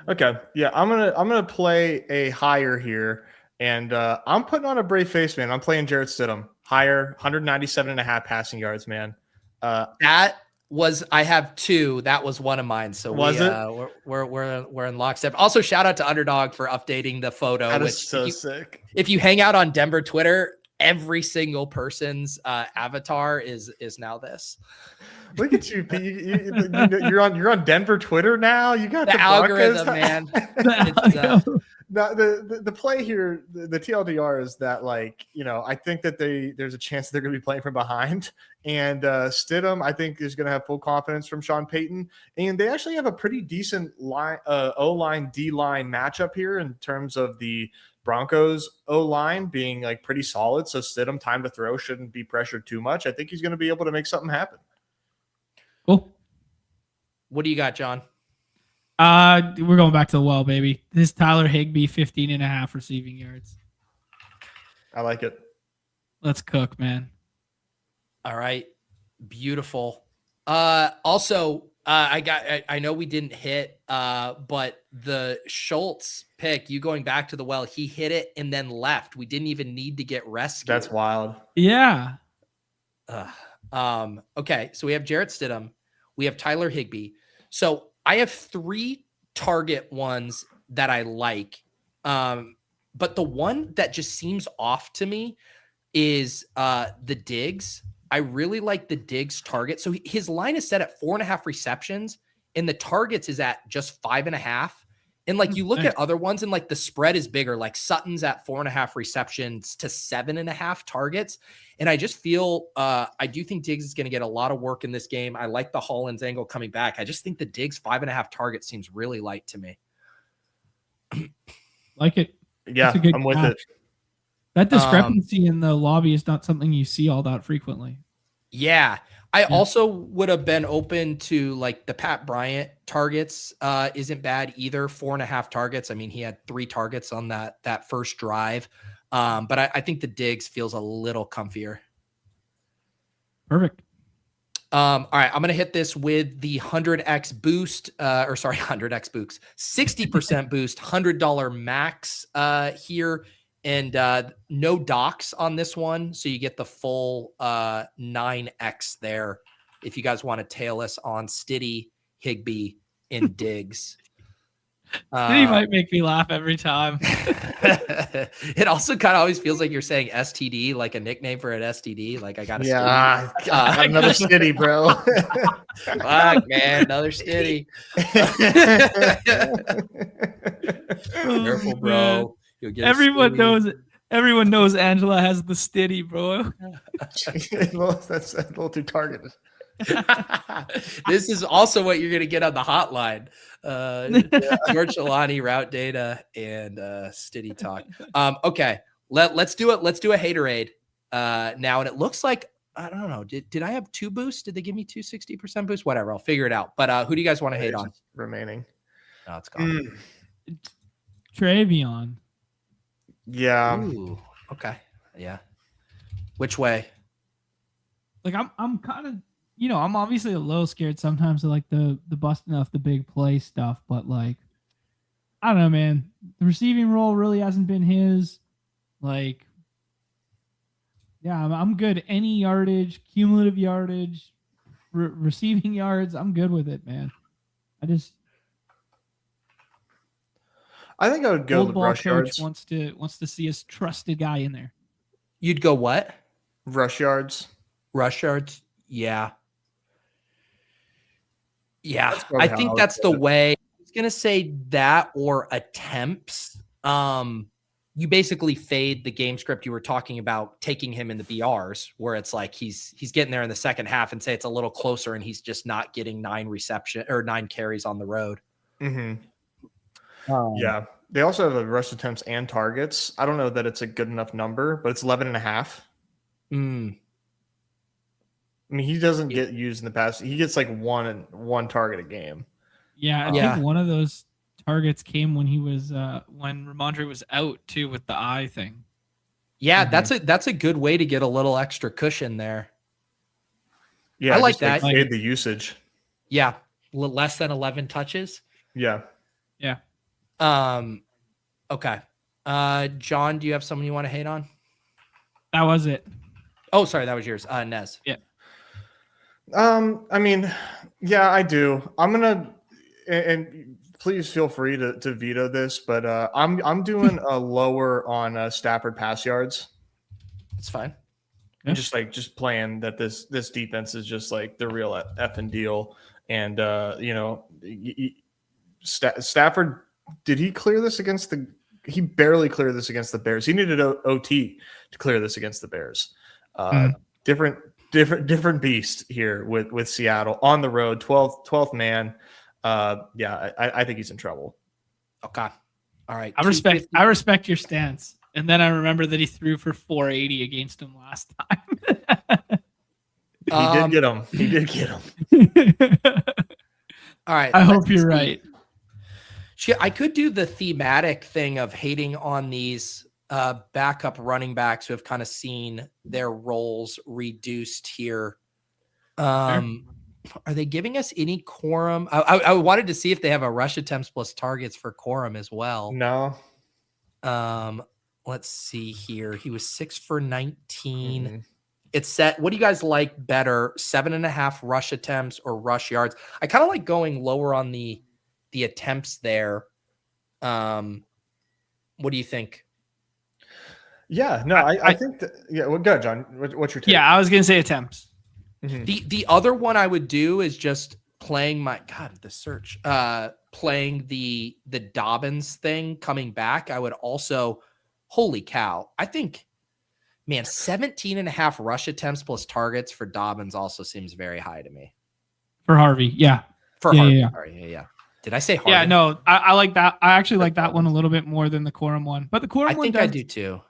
Okay. Yeah, I'm gonna play a higher here, and I'm putting on a brave face, man. I'm playing Jarrett Stidham higher, 197.5 passing yards, man. That was I have 2. That was one of mine. So we're in lockstep. Also, shout out to Underdog for updating the photo. That is so sick. If you hang out on Denver Twitter, every single person's avatar is now this. Look at you, Pete. You're on Denver Twitter now. You got The algorithm, Broncos. man. The play here, the TLDR is that, like, I think that there's a chance they're going to be playing from behind, and Stidham, I think, is going to have full confidence from Sean Payton, and they actually have a pretty decent line, O-line, D-line matchup here in terms of the Broncos O-line being like pretty solid. So Stidham, time to throw, shouldn't be pressured too much. I think he's going to be able to make something happen. Cool. What do you got, John? We're going back to the well, baby. This Tyler Higbee 15.5 receiving yards. I like it. Let's cook, man. All right. Beautiful. Also, I know we didn't hit, but the Schultz pick, you going back to the well, he hit it and then left. We didn't even need to get rescued. That's wild. Yeah. Okay. So we have Jarrett Stidham. We have Tyler Higbee. So I have 3 target ones that I like. But the one that just seems off to me is the Diggs. I really like the Diggs target. So his line is set at 4.5 receptions, and the targets is at just 5.5. And like you look at other ones, and like the spread is bigger. Like Sutton's at 4.5 receptions to 7.5 targets. And I just feel I do think Diggs is going to get a lot of work in this game. I like the Hollins angle coming back. I just think the Diggs 5.5 targets seems really light to me. Like it. Yeah, I'm with it. That discrepancy in the lobby is not something you see all that frequently. Yeah. I also would have been open to like the Pat Bryant targets isn't bad either. 4.5 targets. I mean, he had 3 targets on that first drive. But I think the Diggs feels a little comfier. Perfect. All right. I'm going to hit this with the 100x boost, 100x boost, 60% boost, $100 max here. And no docs on this one. So you get the full 9x there. If you guys want to tail us on Stiddy, Higbee, and Diggs. Stiddy might make me laugh every time. It also kind of always feels like you're saying STD, like a nickname for an STD. Like I got a Stiddy. Another Stiddy, bro. Fuck, man. Another Stiddy. Careful, bro. Everyone knows it. Everyone knows Angela has the Stiddy, bro. Well, that's a little too targeted. This is also what you're going to get on the hotline. George Shalani, route data, and Stiddy talk. Okay, let's do it. Let's do a haterade now. And it looks like, I don't know. Did I have 2 boosts? Did they give me 2 60% boosts? Whatever. I'll figure it out. But who do you guys want to hate on? Remaining. No, it's gone. Travion. Yeah. Ooh, okay. Yeah. Which way? Like I'm kind of, I'm obviously a little scared sometimes of like the busting off the big play stuff, but like, I don't know, man. The receiving role really hasn't been his. Like, yeah, I'm good. Any yardage, cumulative yardage, receiving yards, I'm good with it, man. I think I would go the rush yards. Wants to see his trusted guy in there. You'd go what? Rush yards. Rush yards. Yeah. Yeah. I think that's the way. I was going to say that or attempts. You basically fade the game script you were talking about, taking him in the BRs, where it's like he's getting there in the second half, and say it's a little closer and he's just not getting 9 carries on the road. Mm-hmm. Yeah. They also have a rush attempts and targets. I don't know that it's a good enough number, but it's 11.5. I mean, he doesn't get used in the past. He gets like one target a game. Yeah, I think one of those targets came when he was when Ramondre was out too with the eye thing. Yeah, that's a good way to get a little extra cushion there. Yeah, I like that. Fade the usage. Yeah, less than 11 touches. Yeah. Yeah. Okay. John, do you have someone you want to hate on? That was it. Oh, sorry, that was yours. Nez. Yeah. I mean, yeah, I do. I'm gonna, and please feel free to veto this, but I'm doing a lower on Stafford pass yards. It's fine. And just playing that this defense is just like the real effing deal. And Stafford, did he clear this against the? He barely cleared this against the Bears. He needed OT to clear this against the Bears. Different beast here with Seattle on the road, 12th man. I think he's in trouble. Okay. All right. I respect your stance. And then I remember that he threw for 480 against him last time. He did get him. He did get him. All right. I hope you're right. I could do the thematic thing of hating on these backup running backs who have kind of seen their roles reduced here. Are they giving us any quorum? I wanted to see if they have a rush attempts plus targets for quorum as well. No. Let's see here. He was 6 for 19. Mm-hmm. It's set. What do you guys like better? 7.5 rush attempts or rush yards? I kind of like going lower on the attempts there. What do you think? Yeah, no, I think that, yeah. Well, go ahead, John. What's your take? Yeah, I was gonna say attempts. Mm-hmm. The other one I would do is just playing playing the Dobbins thing coming back. I would also, holy cow, I think, man, 17.5 rush attempts plus targets for Dobbins also seems very high to me. For Harvey, yeah. Harvey. Yeah. Sorry, yeah. Did I say Harvey? Yeah, no, I like that. I actually like that one a little bit more than the quorum one. But the quorum one, I do too.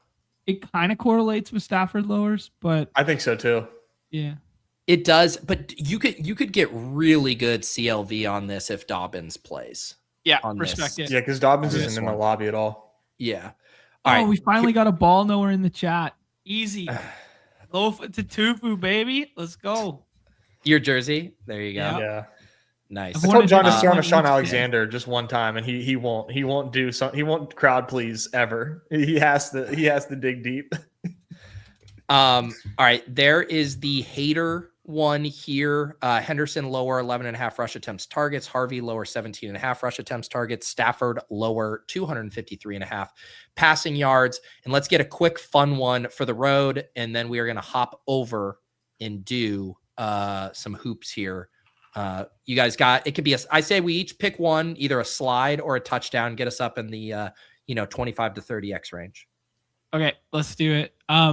It kind of correlates with Stafford lowers, but I think so too. Yeah. It does, but you could get really good CLV on this if Dobbins plays. Yeah, respect it. Yeah, because Dobbins isn't in the lobby at all. Yeah. All right. We finally got a ball knower in the chat. Easy. Loaf to Tufu, baby. Let's go. Your jersey. There you go. Yeah. Nice. I told John to throw on a Sean Alexander just one time, and he won't crowd please ever. He has to dig deep. All right. There is the hater one here. Henderson lower 11.5 rush attempts targets. Harvey lower 17.5 rush attempts targets. Stafford lower 253.5 passing yards. And let's get a quick fun one for the road, and then we are going to hop over and do some hoops here. You guys got, it could be I say we each pick one, either a slide or a touchdown, get us up in the 25 to 30x range. Okay, let's do it. I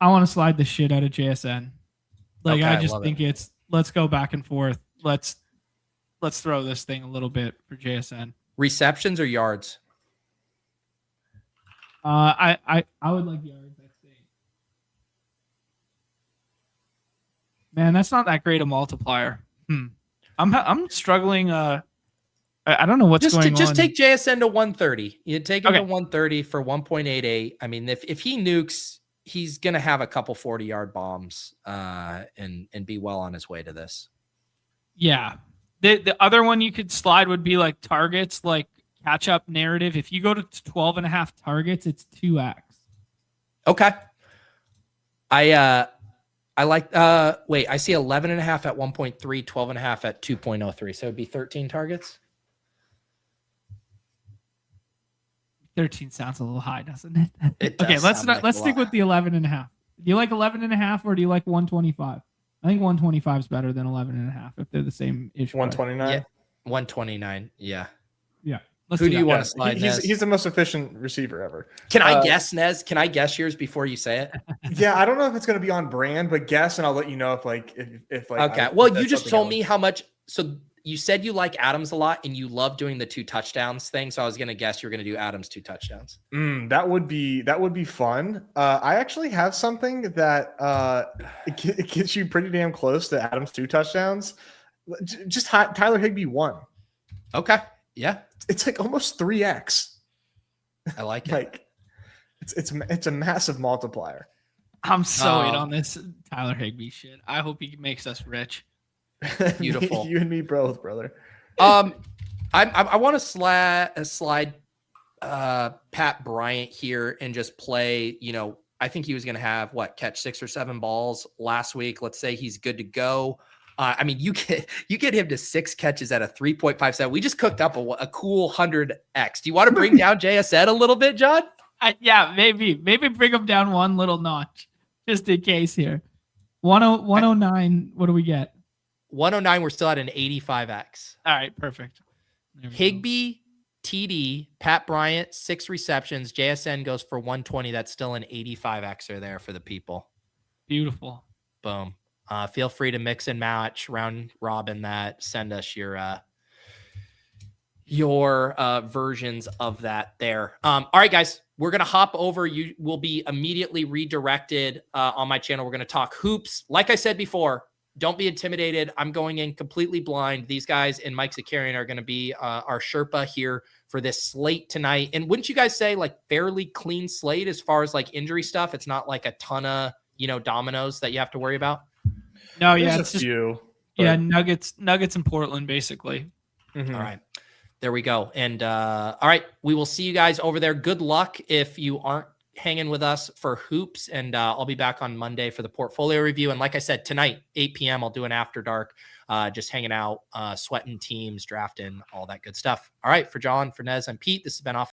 want to slide the shit out of JSN. Like, okay, I just think let's go back and forth. Let's throw this thing a little bit for JSN. Receptions or yards? I would like yards. Man, that's not that great a multiplier. I'm struggling. I don't know what's going on. Just take JSN to 130. You take him to 130 for 1.88. I mean, if he nukes, he's gonna have a couple 40-yard bombs and be well on his way to this. Yeah. The other one you could slide would be like targets, like catch up narrative. If you go to 12.5 targets, it's 2x. Okay. I like, I see 11.5 at 1.3, 12.5 at 2.03. So it'd be 13 targets. 13 sounds a little high, doesn't it? It does. Okay, let's stick with the 11.5. Do you like 11.5 or do you like 125? I think 125 is better than 11.5 if they're the same issue. 129? Yeah, 129. Yeah. Yeah. Who do you want to slide? He's the most efficient receiver ever. Can I guess, Nez? Can I guess yours before you say it? Yeah, I don't know if it's going to be on brand, but guess, and I'll let you know if Okay. Well, you just told me how much. So you said you like Adams a lot, and you love doing the 2 touchdowns thing. So I was going to guess you're going to do Adams 2 touchdowns. That would be fun. I actually have something that it gets you pretty damn close to Adams 2 touchdowns. Just Tyler Higbee 1. Okay. Yeah. It's like almost 3x. I like it. Like it's a massive multiplier. I'm so in on this Tyler Higbee shit. I hope he makes us rich. Beautiful. You and me both, brother. I want to slide Pat Bryant here and just play. I think he was going to have catch 6 or 7 balls last week. Let's say he's good to go. I mean, you get him to 6 catches at a 3.57. We just cooked up a cool 100x. Do you want to bring down JSN a little bit, John? Yeah, maybe bring them down one little notch just in case here. 109. What do we get? 109. We're still at an 85x. All right, perfect. Higbee, TD, Pat Bryant, 6 receptions. JSN goes for 120. That's still an 85xer there for the people. Beautiful. Boom. Feel free to mix and match, round robin that. Send us your versions of that there. All right, guys, we're going to hop over. You will be immediately redirected on my channel. We're going to talk hoops. Like I said before, don't be intimidated. I'm going in completely blind. These guys and Mike Zakarian are going to be our Sherpa here for this slate tonight. And wouldn't you guys say like fairly clean slate as far as like injury stuff? It's not like a ton of, dominoes that you have to worry about. No, There's it's a few. Yeah, Nuggets in Portland, basically. Mm-hmm. All right. There we go. And all right, we will see you guys over there. Good luck if you aren't hanging with us for hoops. And I'll be back on Monday for the portfolio review. And like I said, tonight, 8 p.m., I'll do an after dark, just hanging out, sweating teams, drafting, all that good stuff. All right, for John, for Nez, I'm Pete. This has been Off